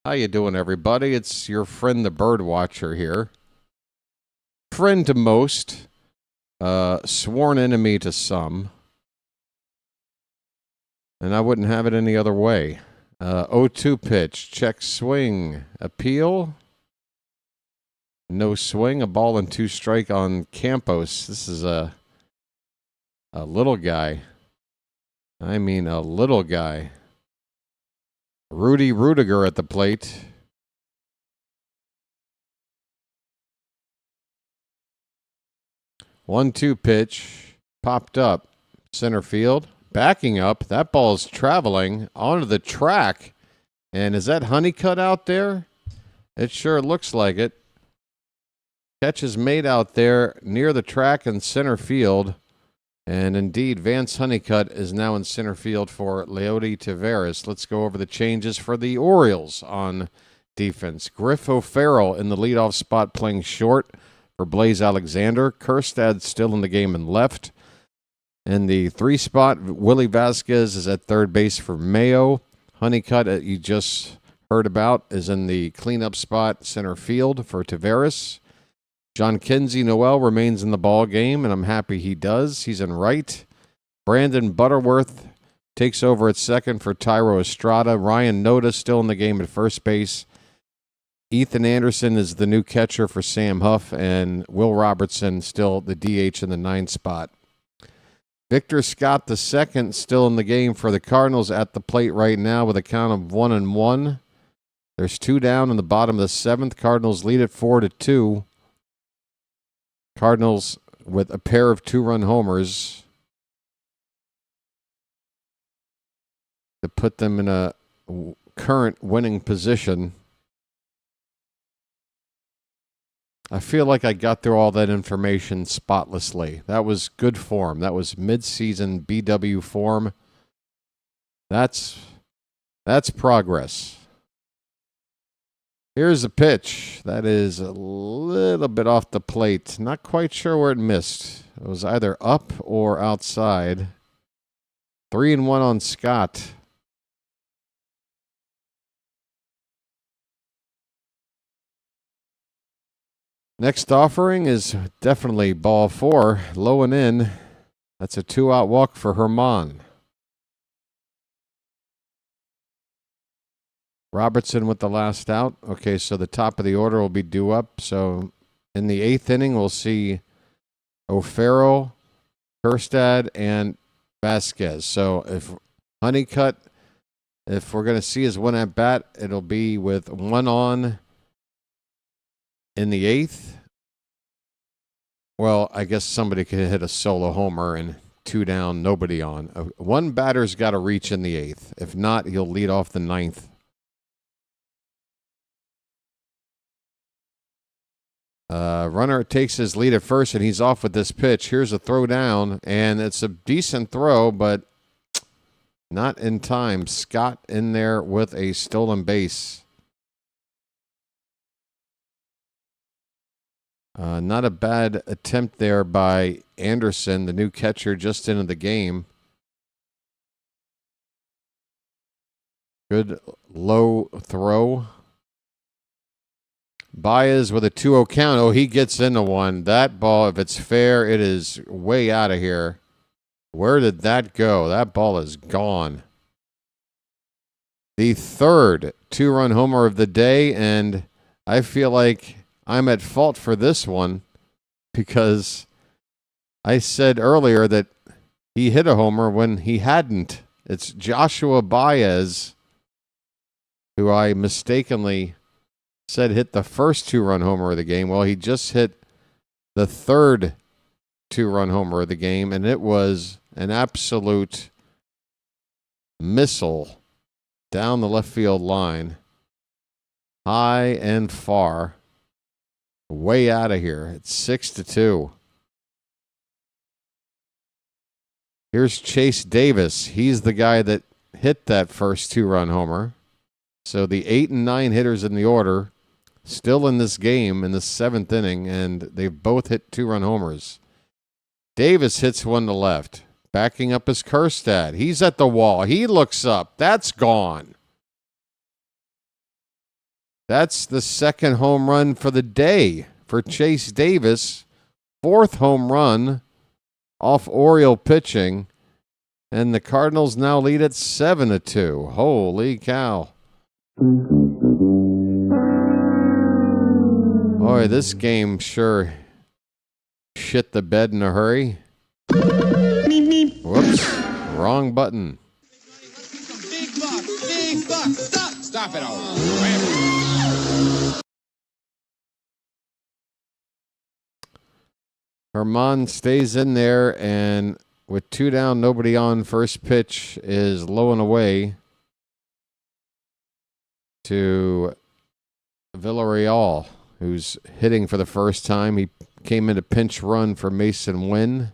How you doing, everybody? It's your friend, the BirdWatcher here. Friend to most, sworn enemy to some. And I wouldn't have it any other way. 0-2 pitch, check swing, appeal. No swing, a ball and 2 strike on Campos. This is a little guy. I mean, a little guy. Rudy Rudiger at the plate. One-two pitch, popped up, center field, backing up. That ball's traveling onto the track. And is that Honeycutt out there? It sure looks like it. Catch is made out there near the track in center field. And indeed, Vance Honeycutt is now in center field for Leody Taveras. Let's go over the changes for the Orioles on defense. Griff O'Farrell in the leadoff spot playing short for Blaze Alexander. Kjerstad still in the game in left. In the 3 spot, Willie Vasquez is at third base for Mayo. Honeycutt, you just heard about, is in the cleanup spot center field for Taveras. John Kinsey Noel remains in the ball game, and I'm happy he does. He's in right. Brandon Butterworth takes over at second for Tyro Estrada. Ryan Noda still in the game at first base. Ethan Anderson is the new catcher for Sam Huff, and Will Robertson still the DH in the 9 spot. Victor Scott II still in the game for the Cardinals at the plate right now with a count of 1-1. There's 2 down in the bottom of the 7th. Cardinals lead it 4-2. Cardinals with a pair of 2-run homers to put them in a current winning position. I feel like I got through all that information spotlessly. That was good form. That was mid-season BW form. That's progress. Here's a pitch that is a little bit off the plate. Not quite sure where it missed. It was either up or outside. 3-1 on Scott. Next offering is definitely ball 4. Low and in. That's a 2-out walk for Herman. Robertson with the last out. Okay, so the top of the order will be due up. So in the 8th inning, we'll see O'Farrell, Kjerstad, and Vasquez. So if Honeycutt, if we're going to see his one at bat, it'll be with 1 on in the 8th. Well, I guess somebody could hit a solo homer and 2 down, nobody on. One batter's got to reach in the 8th. If not, he'll lead off the 9th. Runner takes his lead at first, and he's off with this pitch. Here's a throw down, and it's a decent throw, but not in time. Scott in there with a stolen base. Not a bad attempt there by Anderson, the new catcher, just into the game. Good low throw. Baez with a 2-0 count. Oh, he gets into one. That ball, if it's fair, it is way out of here. Where did that go? That ball is gone. The 3rd 2-run homer of the day, and I feel like I'm at fault for this one because I said earlier that he hit a homer when he hadn't. It's Joshua Baez, who I mistakenly said hit the first 2-run homer of the game. Well, he just hit the 3rd 2-run homer of the game, and it was an absolute missile down the left field line, high and far, way out of here. It's 6-2. Here's Chase Davis. He's the guy that hit that first 2-run homer. So the 8 and 9 hitters in the order still in this game in the 7th inning, and they've both hit 2-run homers. Davis hits one to left. Backing up is Kjerstad. He's at the wall. He looks up. That's gone. That's the second home run for the day for Chase Davis. 4th home run off Oriole pitching. And the Cardinals now lead at 7-2. Holy cow. Boy, this game sure shit the bed in a hurry. Whoops. Wrong button. Big buck. Stop it all. Herman stays in there, and with 2 down, nobody on, first pitch is low and away to Villarreal, who's hitting for the first time. He came in a pinch run for Mason Wynn.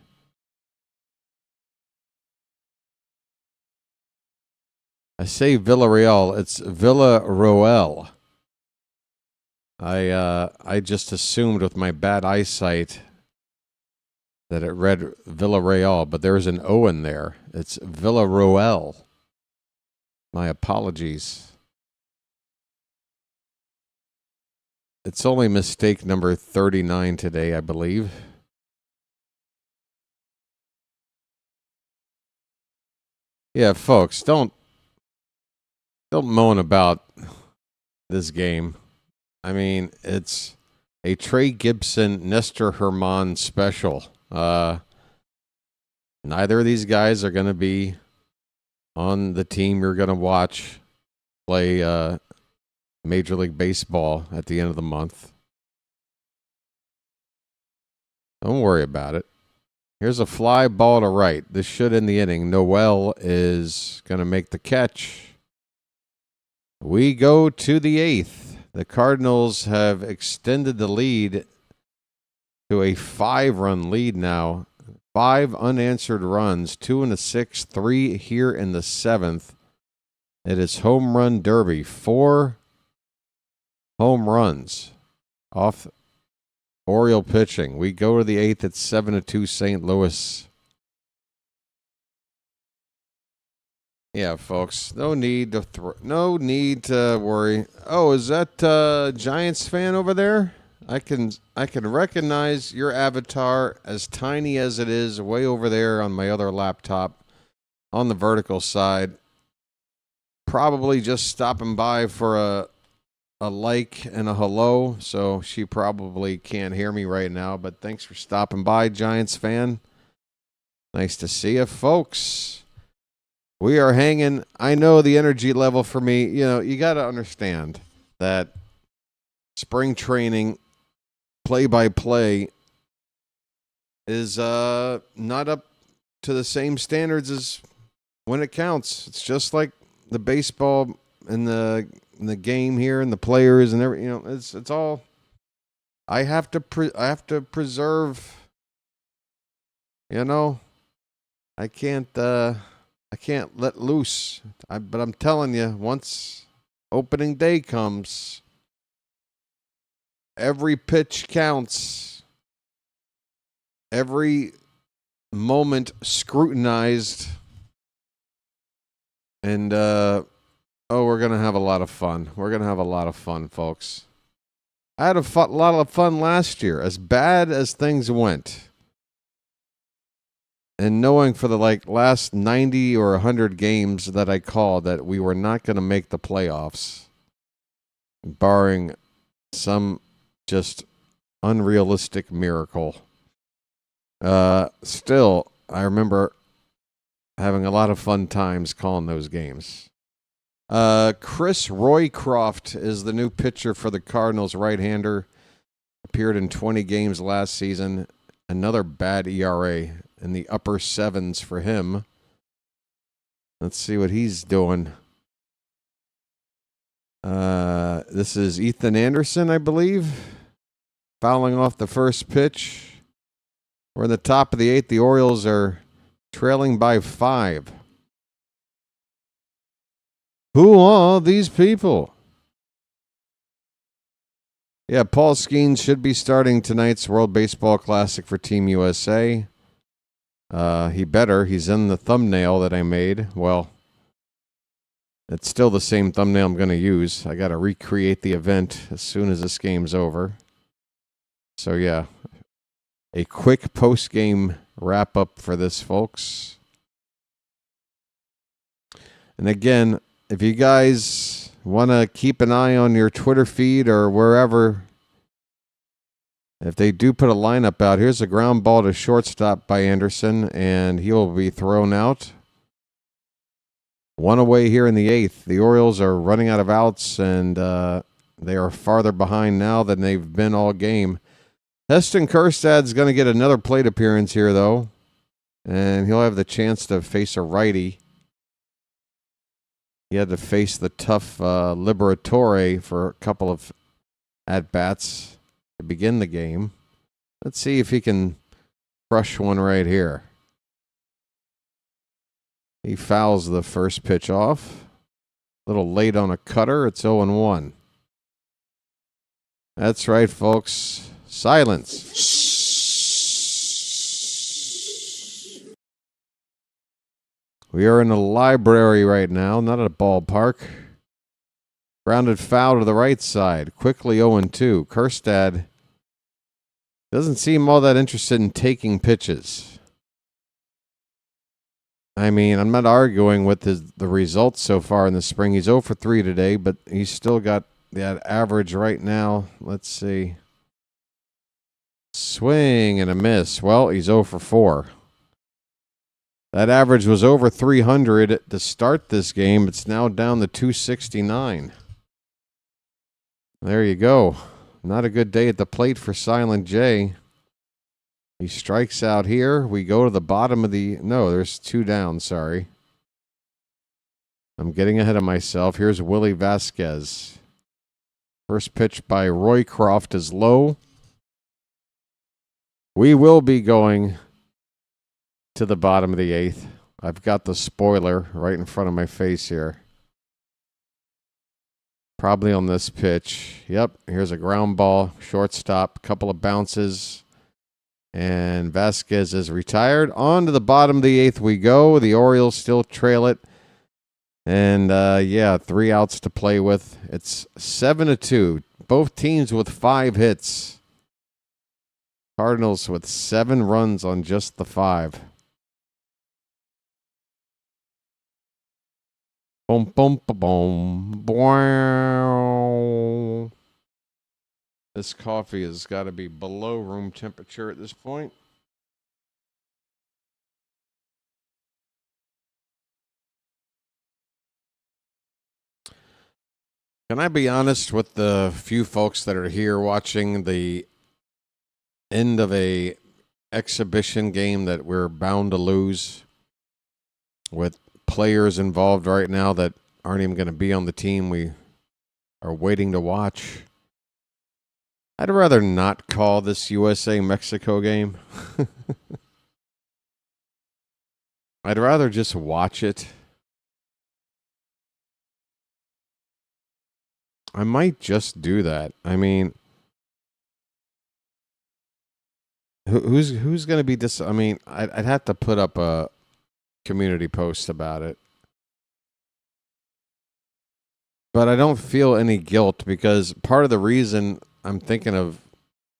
I say Villarreal, it's Villarroel. I just assumed with my bad eyesight that it read Villarreal, but there's an O in there. It's Villarroel. My apologies. It's only mistake number 39 today, I believe. Yeah, folks, don't moan about this game. I mean, it's a Trey Gibson, Nestor Herman special. Neither of these guys are going to be on the team you're going to watch play Major League Baseball at the end of the month. Don't worry about it. Here's a fly ball to right. This should end the inning. Noel is going to make the catch. We go to the 8th. The Cardinals have extended the lead to a 5-run lead now. 5 unanswered runs, 2 in the 6th, 3 here in the 7th. It is home run derby. 4 home runs off Oriole pitching. We go to the 8th at 7-2 St. Louis. Yeah, folks, no need to worry. Oh, is that Giants fan over there? I can recognize your avatar, as tiny as it is, way over there on my other laptop on the vertical side. Probably just stopping by for a like and a hello, so she probably can't hear me right now, but thanks for stopping by, Giants fan. Nice to see you, folks. We are hanging. I know the energy level for me, you got to understand that spring training play-by-play is not up to the same standards as when it counts. It's just like the baseball and the game here and the players and everything. It's all. I have to preserve. I can't let loose. But I'm telling you, once opening day comes, every pitch counts. Every moment scrutinized. And, we're going to have a lot of fun. We're going to have a lot of fun, folks. I had a lot of fun last year, as bad as things went. And knowing for the last 90 or 100 games that I called that we were not going to make the playoffs, barring some just unrealistic miracle. Still, I remember having a lot of fun times calling those games. Chris Roycroft is the new pitcher for the Cardinals, right-hander. Appeared in 20 games last season. Another bad ERA in the upper 7s for him. Let's see what he's doing. This is Ethan Anderson, I believe. Fouling off the first pitch. We're in the top of the 8th. The Orioles are trailing by 5. Who are these people? Yeah, Paul Skeens should be starting tonight's World Baseball Classic for Team USA. He better. He's in the thumbnail that I made. Well, it's still the same thumbnail I'm going to use. I got to recreate the event as soon as this game's over. So, yeah, a quick post-game wrap-up for this, folks. And again, if you guys want to keep an eye on your Twitter feed or wherever, if they do put a lineup out, here's a ground ball to shortstop by Anderson, and he will be thrown out. One away here in the eighth. The Orioles are running out of outs, and they are farther behind now than they've been all game. Heston Kjerstad's going to get another plate appearance here, though, and he'll have the chance to face a righty. He had to face the tough Liberatore for a couple of at-bats to begin the game. Let's see if he can crush one right here. He fouls the first pitch off. A little late on a cutter. It's 0-1. That's right, folks. Silence. We are in a library right now, not at a ballpark. Grounded foul to the right side. Quickly 0-2. Kjerstad doesn't seem all that interested in taking pitches. I mean, I'm not arguing with the results so far in the spring. He's 0 for 3 today, but he's still got that average right now. Let's see. Swing and a miss. Well, he's 0 for 4. That average was over 300 to start this game. It's now down to 269. There you go. Not a good day at the plate for Silent J. He strikes out here. We go to the bottom of the... No, there's 2 down, sorry. I'm getting ahead of myself. Here's Willie Vasquez. First pitch by Roycroft is low. We will be going to the bottom of the 8th. I've got the spoiler right in front of my face here. Probably on this pitch. Yep, here's a ground ball, shortstop, couple of bounces, and Vasquez is retired. On to the bottom of the 8th we go. The Orioles still trail it. And, yeah, 3 outs to play with. It's 7-2. Both teams with 5 hits. Cardinals with 7 runs on just the 5. Boom, boom, boom, boom. This coffee has got to be below room temperature at this point. Can I be honest with the few folks that are here watching the end of a exhibition game that we're bound to lose with players involved right now that aren't even going to be on the team we are waiting to watch? I'd rather not call this USA-Mexico game. I'd rather just watch it. I might just do that. I mean, who's going to be I mean, I'd have to put up a community post about it. But I don't feel any guilt because part of the reason I'm thinking of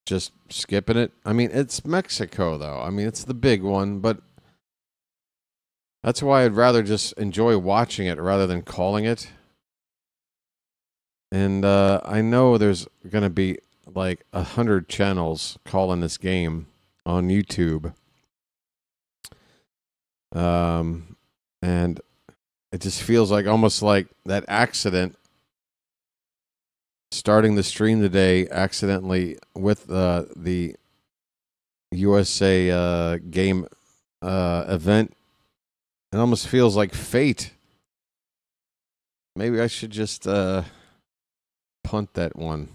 just skipping it, I mean, it's Mexico, though. I mean, it's the big one, but that's why I'd rather just enjoy watching it rather than calling it. And I know there's going to be like 100 channels calling this game on YouTube. And it just feels like almost like that accident starting the stream today accidentally with the USA game event. It almost feels like fate. Maybe I should just punt that one.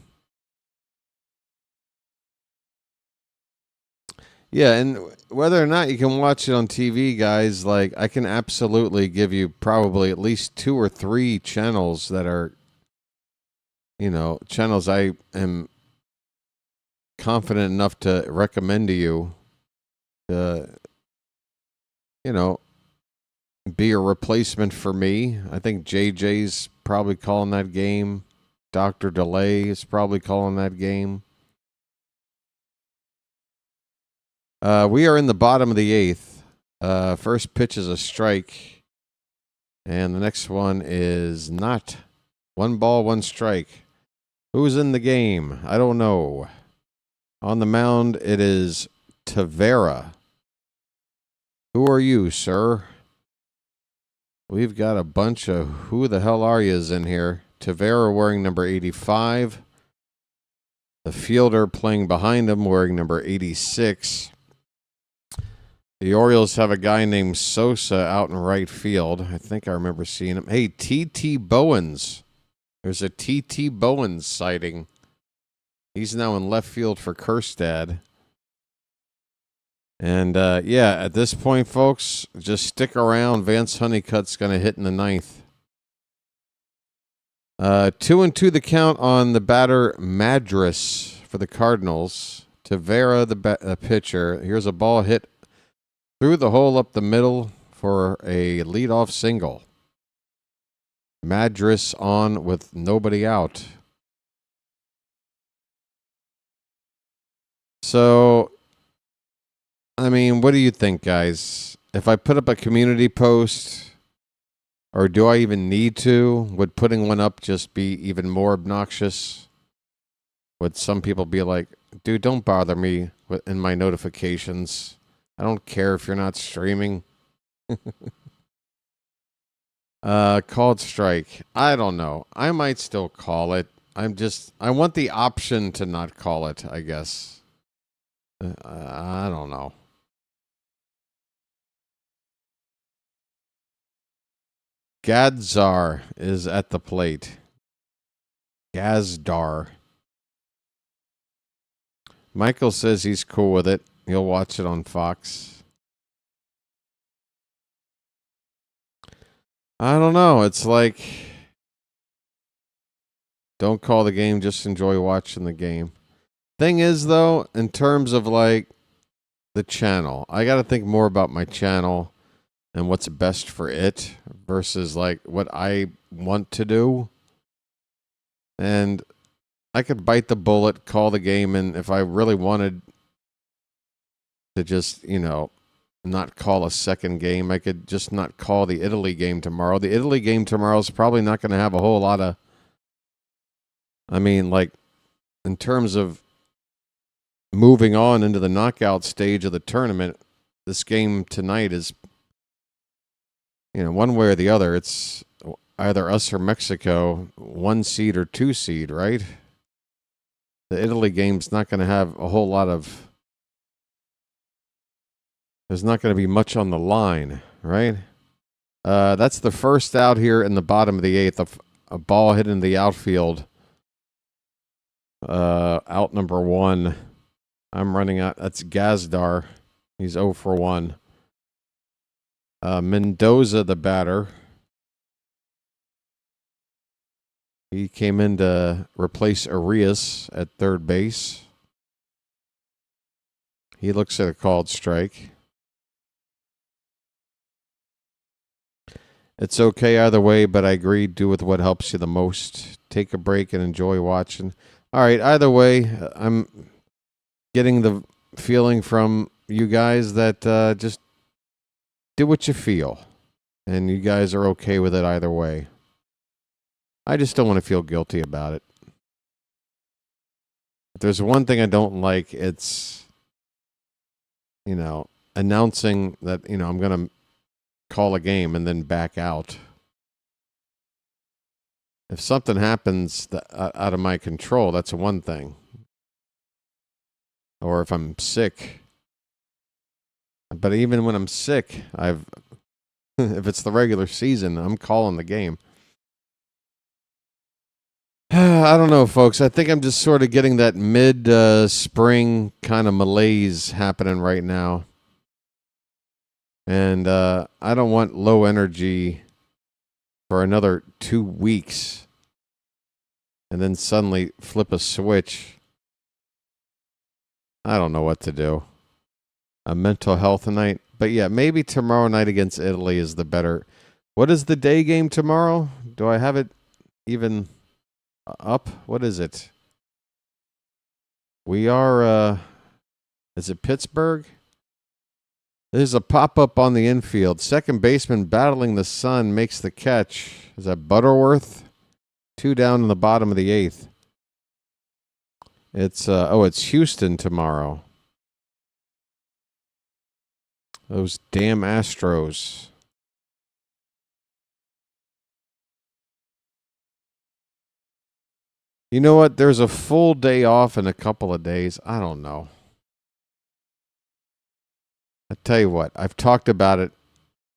Yeah, and whether or not you can watch it on TV, guys, like I can absolutely give you probably at least 2 or 3 channels that are, channels I am confident enough to recommend to you to, be a replacement for me. I think JJ's probably calling that game. Dr. Delay is probably calling that game. We are in the bottom of the 8th. First pitch is a strike. And the next one is not. 1 ball, 1 strike. Who's in the game? I don't know. On the mound, it is Tavera. Who are you, sir? We've got a bunch of who the hell are yous in here. Tavera wearing number 85. The fielder playing behind him wearing number 86. The Orioles have a guy named Sosa out in right field. I think I remember seeing him. Hey, T.T. Bowens. There's a T.T. Bowens sighting. He's now in left field for Kjerstad. And, yeah, at this point, folks, just stick around. Vance Honeycutt's going to hit in the 9th. 2-2 the count on the batter Madras for the Cardinals. Tavera, the pitcher. Here's a ball hit through the hole up the middle for a leadoff single. Madras on with nobody out. So, I mean, what do you think, guys? If I put up a community post, or do I even need to? Would putting one up just be even more obnoxious? Would some people be like, dude, don't bother me in my notifications. I don't care if you're not streaming. Called strike. I don't know. I might still call it. I want the option to not call it, I guess. I don't know. Gadzar is at the plate. Gazdar. Michael says he's cool with it. He'll watch it on Fox. I don't know. It's like, don't call the game, just enjoy watching the game. Thing is, though, in terms of like the channel, I got to think more about my channel and what's best for it versus like what I want to do. And I could bite the bullet, call the game, and if I really wanted to just, not call a second game, I could just not call the Italy game tomorrow. The Italy game tomorrow is probably not going to have a whole lot of, like, in terms of moving on into the knockout stage of the tournament, this game tonight is, one way or the other, it's either us or Mexico, 1 seed or 2 seed, right? The Italy game's not going to have a whole lot of, there's not going to be much on the line, right? That's the first out here in the bottom of the 8th. A ball hit in the outfield. Out number 1. I'm running out. That's Gazdar. He's 0 for 1. Mendoza, the batter. He came in to replace Arias at third base. He looks at a called strike. It's okay either way, but I agree, do with what helps you the most. Take a break and enjoy watching. All right, either way, I'm getting the feeling from you guys that just do what you feel. And you guys are okay with it either way. I just don't want to feel guilty about it. If there's one thing I don't like, it's, announcing that, I'm going to call a game and then back out. If something happens out of my control, that's one thing. Or if I'm sick. But even when I'm sick, if it's the regular season, I'm calling the game. I don't know, folks. I think I'm just sort of getting that mid-spring kind of malaise happening right now. And I don't want low energy for another 2 weeks and then suddenly flip a switch. I don't know what to do. A mental health night. But yeah, maybe tomorrow night against Italy is the better. What is the day game tomorrow? Do I have it even up? What is it? We are, is it Pittsburgh? There's a pop-up on the infield. Second baseman battling the sun makes the catch. Is that Butterworth? 2 down in the bottom of the 8th. It's it's Houston tomorrow. Those damn Astros. You know what? There's a full day off in a couple of days. I don't know. I tell you what, I've talked about it.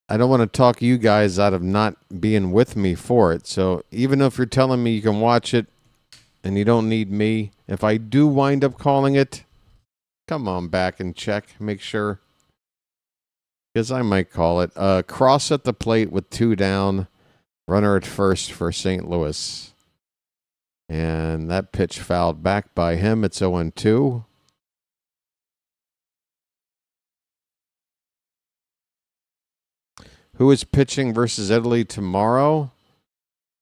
I don't want to talk you guys out of not being with me for it. So even if you're telling me you can watch it and you don't need me, if I do wind up calling it, come on back and check, make sure. Because I might call it. Cross at the plate with 2 down, runner at first for St. Louis. And that pitch fouled back by him. It's 0-2. Who is pitching versus Italy tomorrow?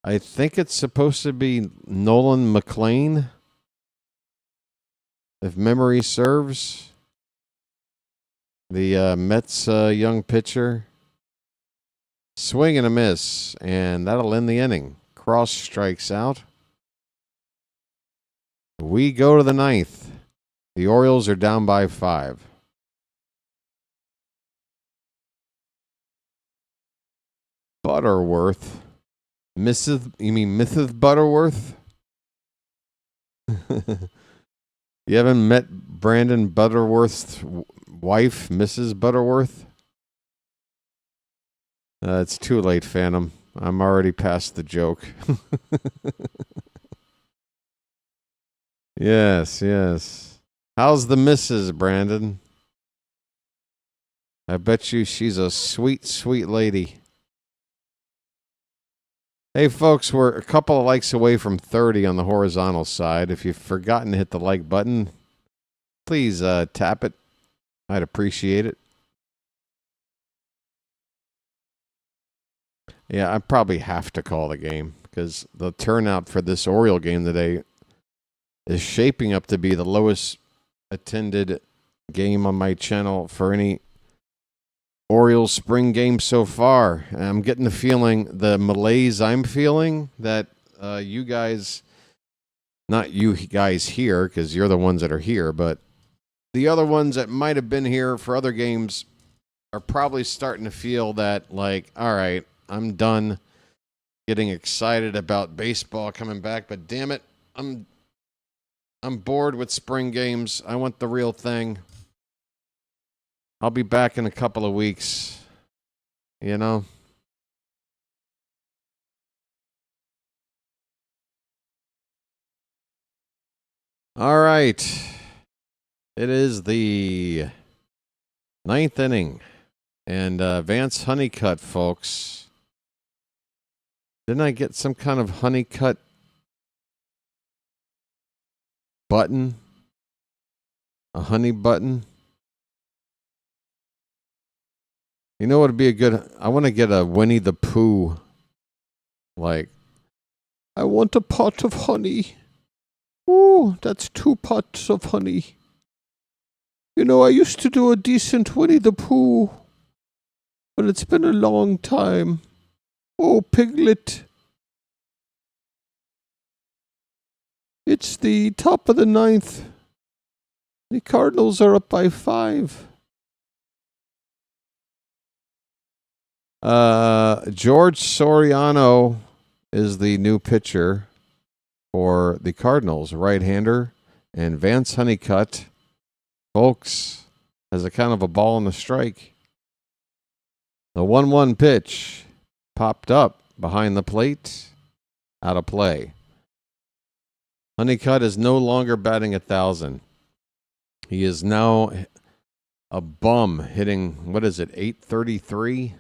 I think it's supposed to be Nolan McLean, if memory serves. The Mets young pitcher. Swing and a miss, and that'll end the inning. Cross strikes out. We go to the 9th. The Orioles are down by 5. Butterworth. You mean Mrs. Butterworth? You haven't met Brandon Butterworth's wife, Mrs. Butterworth? It's too late, Phantom. I'm already past the joke. Yes, yes. How's the Mrs., Brandon? I bet you she's a sweet, sweet lady. Hey, folks, we're a couple of likes away from 30 on the horizontal side. If you've forgotten to hit the like button, please tap it. I'd appreciate it. Yeah, I probably have to call the game because the turnout for this Oriole game today is shaping up to be the lowest attended game on my channel for any Orioles spring game so far. And I'm getting the feeling, the malaise I'm feeling, that you guys, not you guys here, because you're the ones that are here, but the other ones that might have been here for other games are probably starting to feel that, like, all right, I'm done getting excited about baseball coming back, but damn it, I'm bored with spring games. I want the real thing. I'll be back in a couple of weeks, you know. All right. It is the 9th inning. And Vance Honeycutt, folks. Didn't I get some kind of Honeycutt button? A honey button? You know what would be a good... I want to get a Winnie the Pooh. Like, I want a pot of honey. Ooh, that's 2 pots of honey. You know, I used to do a decent Winnie the Pooh. But it's been a long time. Oh, Piglet. It's the top of the 9th. The Cardinals are up by 5. George Soriano is the new pitcher for the Cardinals, right-hander, and Vance Honeycutt, folks, has a kind of a ball in the strike. The 1-1 pitch popped up behind the plate, out of play. Honeycutt is no longer batting 1,000. He is now a bum hitting, what is it, 833?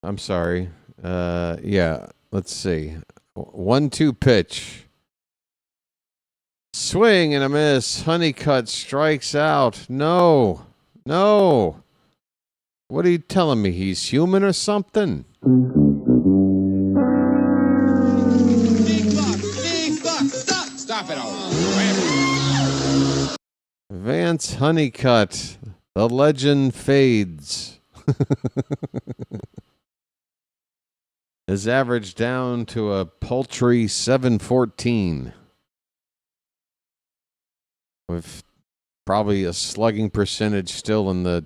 I'm sorry. Yeah, let's see. 1-2 pitch. Swing and a miss. Honeycutt strikes out. No. What are you telling me? He's human or something? Big buck. Stop it all. Vance Honeycutt. The legend fades. His average down to a paltry 714. With probably a slugging percentage still in the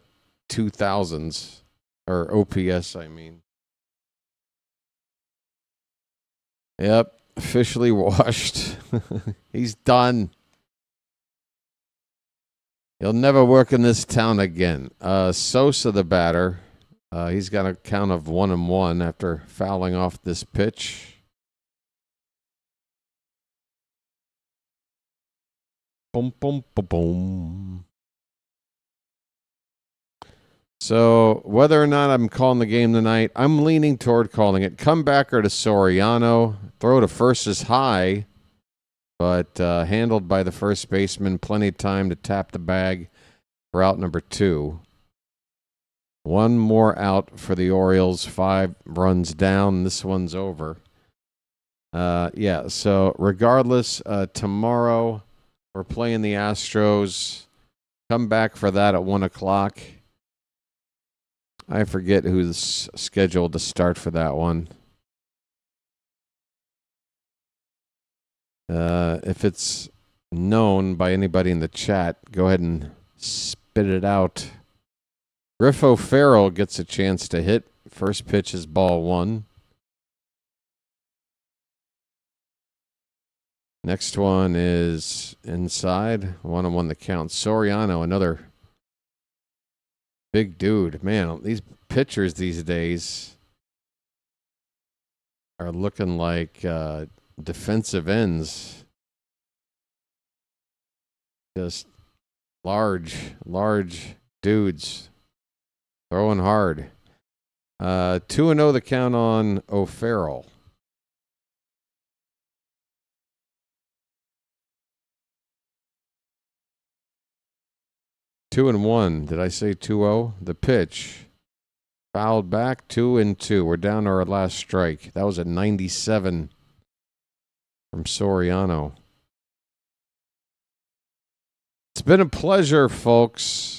2000s. Or OPS, I mean. Yep, officially washed. He's done. He'll never work in this town again. Sosa, the batter. He's got a count of 1-1 after fouling off this pitch. Boom, boom, boom, boom. So whether or not I'm calling the game tonight, I'm leaning toward calling it. Comebacker to Soriano. Throw to first is high, but handled by the first baseman. Plenty of time to tap the bag for out number 2. One more out for the Orioles. 5 runs down. This one's over. Yeah, so regardless, tomorrow we're playing the Astros. Come back for that at 1 o'clock. I forget who's scheduled to start for that one. If it's known by anybody in the chat, go ahead and spit it out. Griff O'Farrell gets a chance to hit. First pitch is ball 1. Next one is inside. 1-1 the count. Soriano, another big dude. Man, these pitchers these days are looking like defensive ends. Just large dudes. Throwing hard. 2-0 the count on O'Farrell. Two and 1. Did I say 2-0? The pitch. Fouled back. 2-2. We're down to our last strike. That was at 97 from Soriano. It's been a pleasure, folks.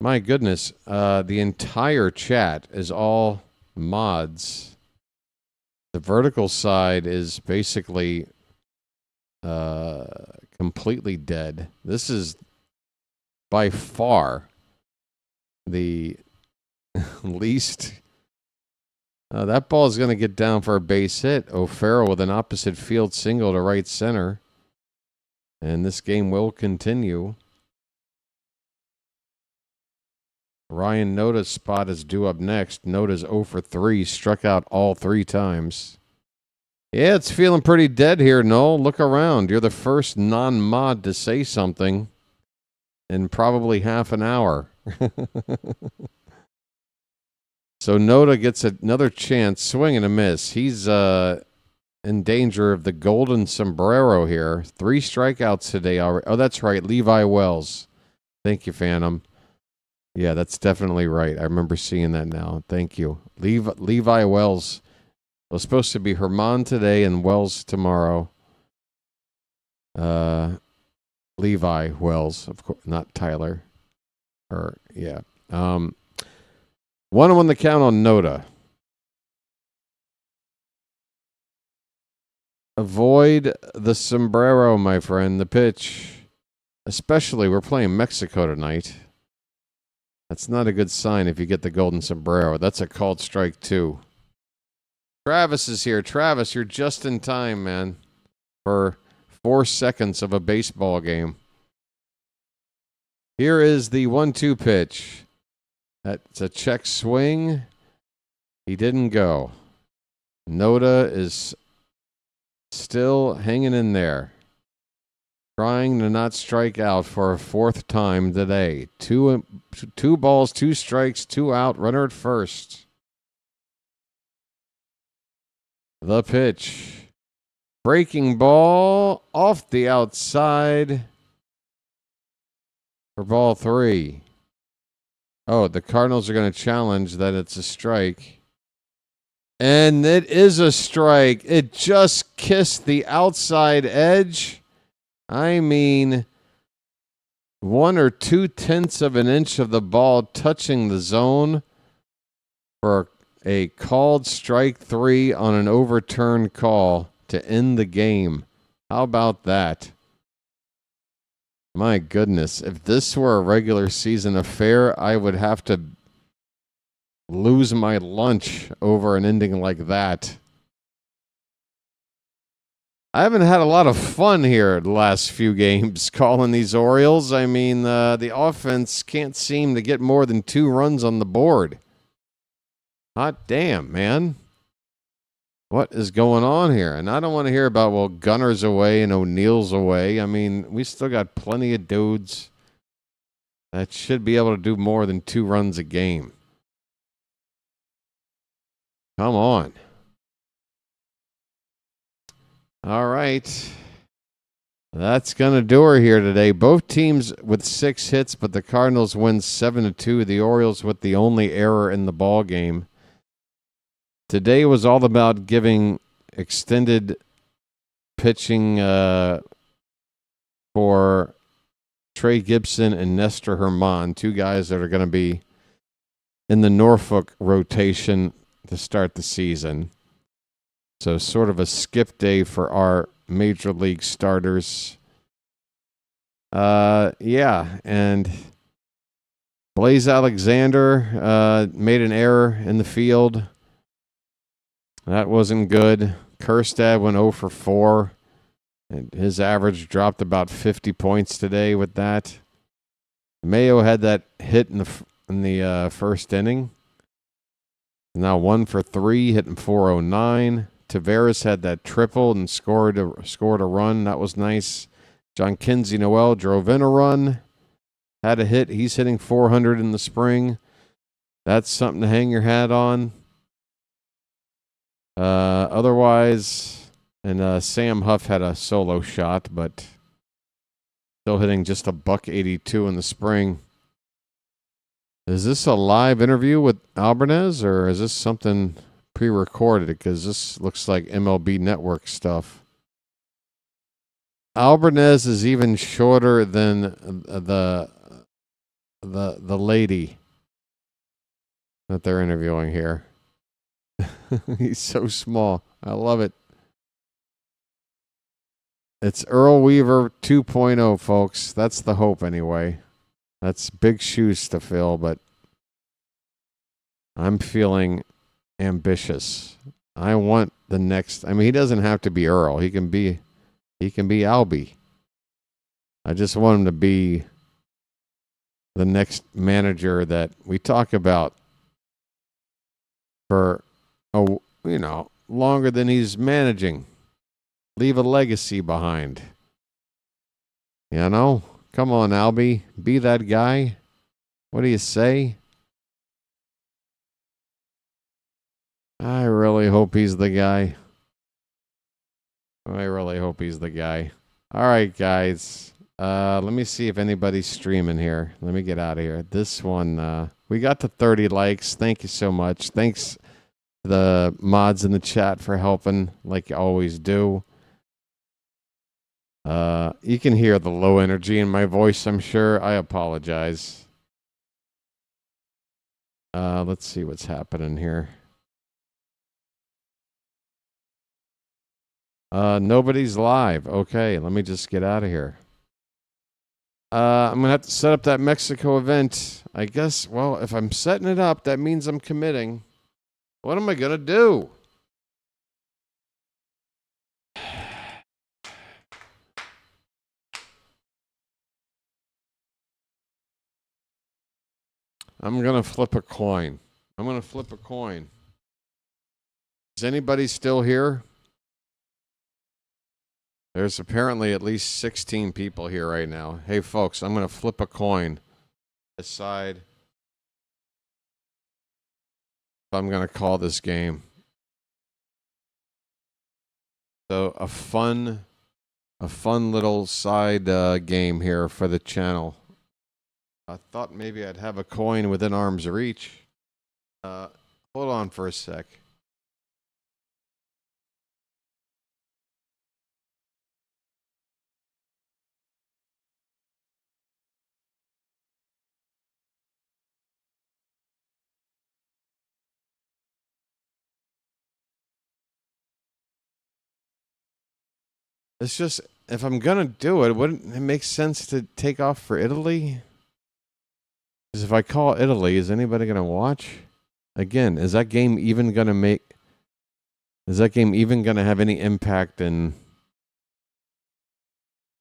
My goodness, the entire chat is all mods. The vertical side is basically completely dead. This is by far the least. That ball is going to get down for a base hit. O'Farrell with an opposite field single to right center. And this game will continue. Ryan Noda's spot is due up next. Noda's 0 for 3, struck out all 3 times. Yeah, it's feeling pretty dead here, Noel. Look around. You're the first non-mod to say something in probably half an hour. So Noda gets another chance. Swing and a miss. He's in danger of the golden sombrero here. 3 strikeouts today already. Oh, that's right. Levi Wells. Thank you, Phantom. Yeah, that's definitely right. I remember seeing that now. Thank you. Levi Wells. It was supposed to be Herman today and Wells tomorrow. Levi Wells, of course, not Tyler. Yeah. 1-1 the count on Noda. Avoid the sombrero, my friend. The pitch. Especially, we're playing Mexico tonight. That's not a good sign if you get the golden sombrero. That's a called strike 2. Travis is here. Travis, you're just in time, man, for 4 seconds of a baseball game. Here is the 1-2 pitch. That's a check swing. He didn't go. Noda is Still hanging in there. Trying to not strike out for a fourth time today. Two balls, 2 strikes, 2 out. Runner at first. The pitch. Breaking ball off the outside for ball 3. Oh, the Cardinals are going to challenge that it's a strike. And it is a strike. It just kissed the outside edge. I mean, 1 or 2/10 of an inch of the ball touching the zone for a called strike 3 on an overturned call to end the game. How about that? My goodness, if this were a regular season affair, I would have to lose my lunch over an ending like that. I haven't had a lot of fun here the last few games calling these Orioles. I mean, the offense can't seem to get more than 2 runs on the board. Hot damn, man. What is going on here? And I don't want to hear about, well, Gunner's away and O'Neill's away. I mean, we still got plenty of dudes that should be able to do more than 2 runs a game. Come on. All right. That's going to do her here today. Both teams with 6 hits, but the Cardinals win 7-2. The Orioles with the only error in the ball game. Today was all about giving extended pitching for Trey Gibson and Nestor Herman, 2 guys that are going to be in the Norfolk rotation to start the season. So sort of a skip day for our major league starters. Yeah, and Blaze Alexander made an error in the field. That wasn't good. Kjerstad went 0 for 4. And his average dropped about 50 points today with that. Mayo had that hit in the first inning. Now 1 for 3, hitting .409. Taveras had that triple and scored a run. That was nice. John Kinsey Noel drove in a run. Had a hit. He's hitting .400 in the spring. That's something to hang your hat on. Otherwise, and Sam Huff had a solo shot, but still hitting just a .182 in the spring. Is this a live interview with Albanese, or is this something pre-recorded? Because this looks like MLB Network stuff. Albanese is even shorter than the lady that they're interviewing here. He's so small. I love it. It's Earl Weaver 2.0, folks. That's the hope anyway. That's big shoes to fill, but I'm feeling ambitious. I want the next. I mean, he doesn't have to be Earl. He can be Albie. I just want him to be the next manager that we talk about for longer than he's managing. Leave a legacy behind. You know? Come on, Albie. Be that guy. What do you say? I really hope he's the guy. I really hope he's the guy. All right, guys. Let me see if anybody's streaming here. Let me get out of here. This one, we got to 30 likes. Thank you so much. Thanks to the mods in the chat for helping, like you always do. You can hear the low energy in my voice, I'm sure. I apologize. Let's see what's happening here. Nobody's live. Okay, let me just get out of here. I'm going to have to set up that Mexico event. I guess, well, if I'm setting it up, that means I'm committing. What am I going to do? I'm going to flip a coin. Is anybody still here? There's apparently at least 16 people here right now. Hey, folks, I'm going to flip a coin. Decide if I'm going to call this game. So a fun little side game here for the channel. I thought maybe I'd have a coin within arm's reach. Hold on for a sec. It's just, if I'm going to do it, wouldn't it make sense to take off for Italy? Because if I call Italy, is anybody going to watch? Again, is that game even going to have any impact in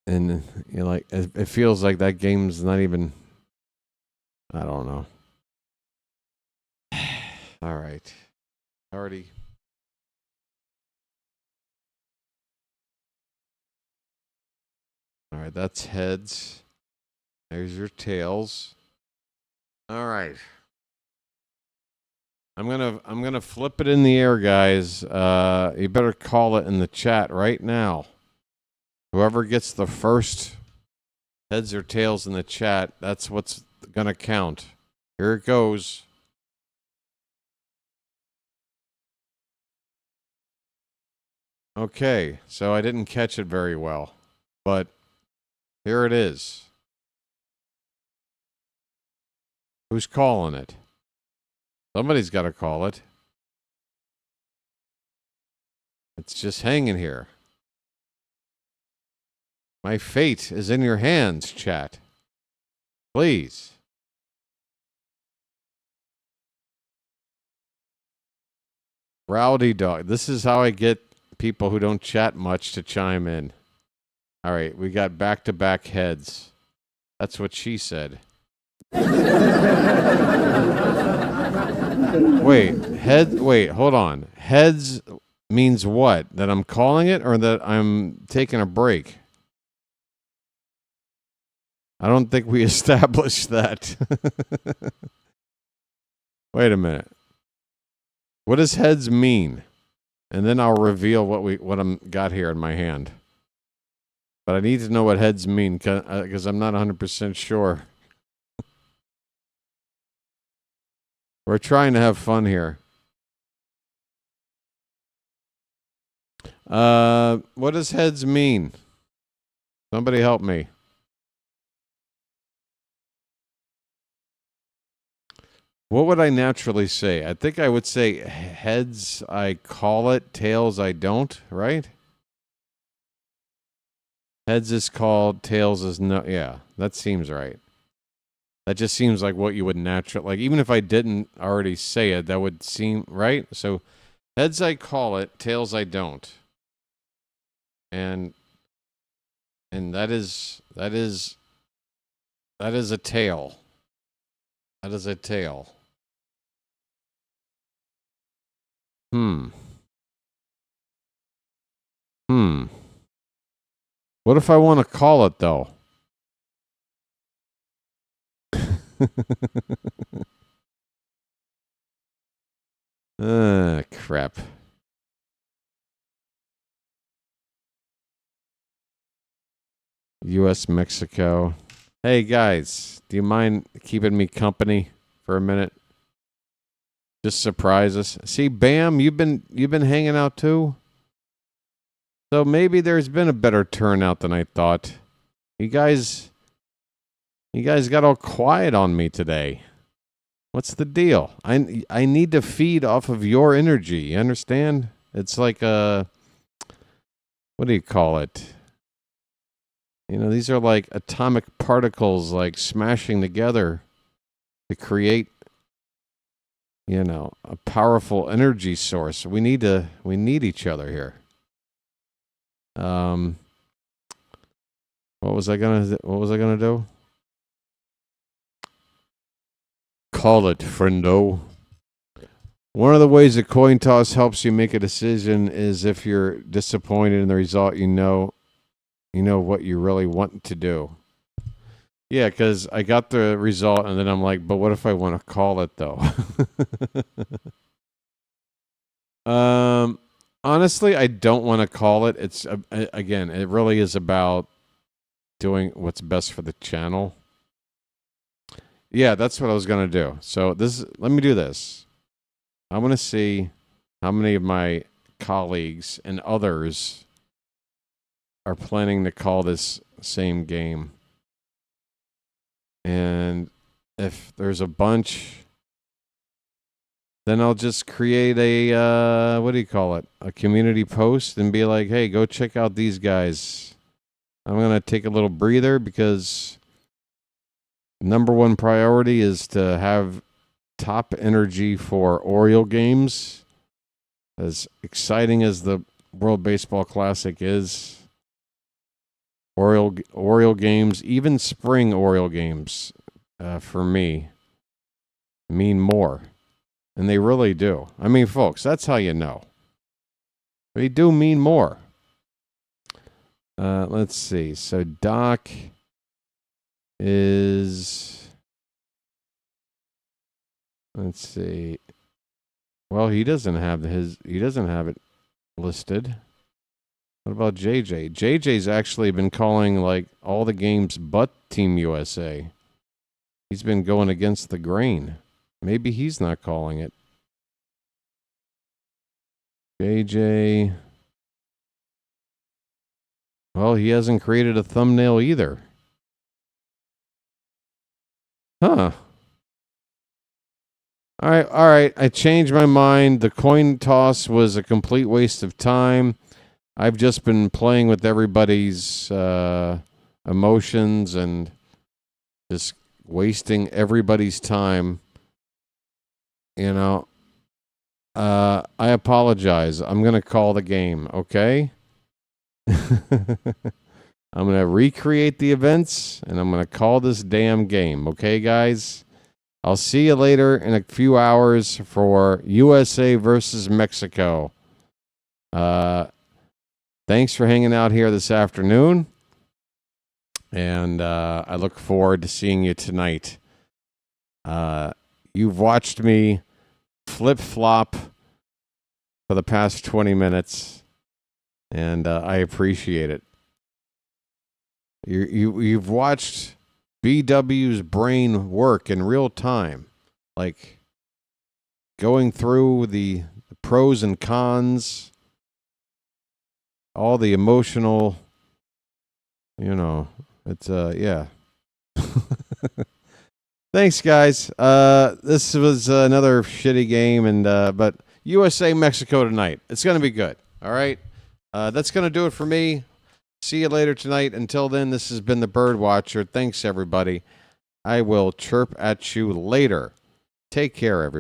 you know, like, it feels like that game's not even, I don't know. All right. Already. All right, that's heads. There's your tails. All right. I'm gonna flip it in the air, guys. You better call it in the chat right now. Whoever gets the first heads or tails in the chat, that's what's gonna count. Here it goes. Okay, so I didn't catch it very well, but here it is. Who's calling it? Somebody's got to call it. It's just hanging here. My fate is in your hands, chat. Please. Rowdy dog. This is how I get people who don't chat much to chime in. All right, we got back-to-back heads. That's what she said. Wait, hold on. Heads means what? That I'm calling it or that I'm taking a break? I don't think we established that. Wait a minute. What does heads mean? And then I'll reveal what I'm got here in my hand. But I need to know what heads mean because I'm not 100% sure. We're trying to have fun here. What does heads mean? Somebody help me. What would I naturally say? I think I would say heads I call it, tails I don't, right? Heads is called, tails is no. Yeah, that seems right. That just seems like what you would naturally, like, even if I didn't already say it, that would seem right. So heads I call it, tails I don't. And that is a tail. That is a tail. What if I want to call it, though? Crap. U.S. Mexico. Hey, guys, do you mind keeping me company for a minute? Just surprise us. See, Bam, you've been hanging out too? So maybe there's been a better turnout than I thought. You guys got all quiet on me today. What's the deal? I need to feed off of your energy. You understand? It's like what do you call it? You know, these are like atomic particles like smashing together to create, you know, a powerful energy source. We need each other here. What was I gonna do? Call it, friendo. One of the ways a coin toss helps you make a decision is if you're disappointed in the result, you know you know what you really want to do. Yeah, because I got the result, and then I'm like, but what if I want to call it, though? Honestly, I don't want to call it. It's, again, it really is about doing what's best for the channel. Yeah, that's what I was going to do. So let me do this. I want to see how many of my colleagues and others are planning to call this same game. And if there's a bunch, then I'll just create a, what do you call it? A community post and be like, hey, go check out these guys. I'm going to take a little breather because number one priority is to have top energy for Oriole games. As exciting as the World Baseball Classic is, Oriole games, even spring Oriole games, for me, mean more. And they really do. I mean, folks, that's how you know. They do mean more. Let's see. So Doc is... Let's see. Well, he doesn't have it listed. What about JJ? JJ's actually been calling like all the games but Team USA. He's been going against the grain. Maybe he's not calling it. JJ. Well, he hasn't created a thumbnail either. Huh. All right. I changed my mind. The coin toss was a complete waste of time. I've just been playing with everybody's emotions and just wasting everybody's time. You know, I apologize. I'm going to call the game, okay? I'm going to recreate the events, and I'm going to call this damn game, okay, guys? I'll see you later in a few hours for USA versus Mexico. Thanks for hanging out here this afternoon, and I look forward to seeing you tonight. You've watched me flip-flop for the past 20 minutes, and I appreciate it. You've watched BW's brain work in real time, like going through the pros and cons, all the emotional, it's, yeah. Thanks, guys. This was another shitty game, but USA Mexico tonight. It's going to be good. All right. That's going to do it for me. See you later tonight. Until then, this has been the BirdWatcher. Thanks, everybody. I will chirp at you later. Take care, everybody.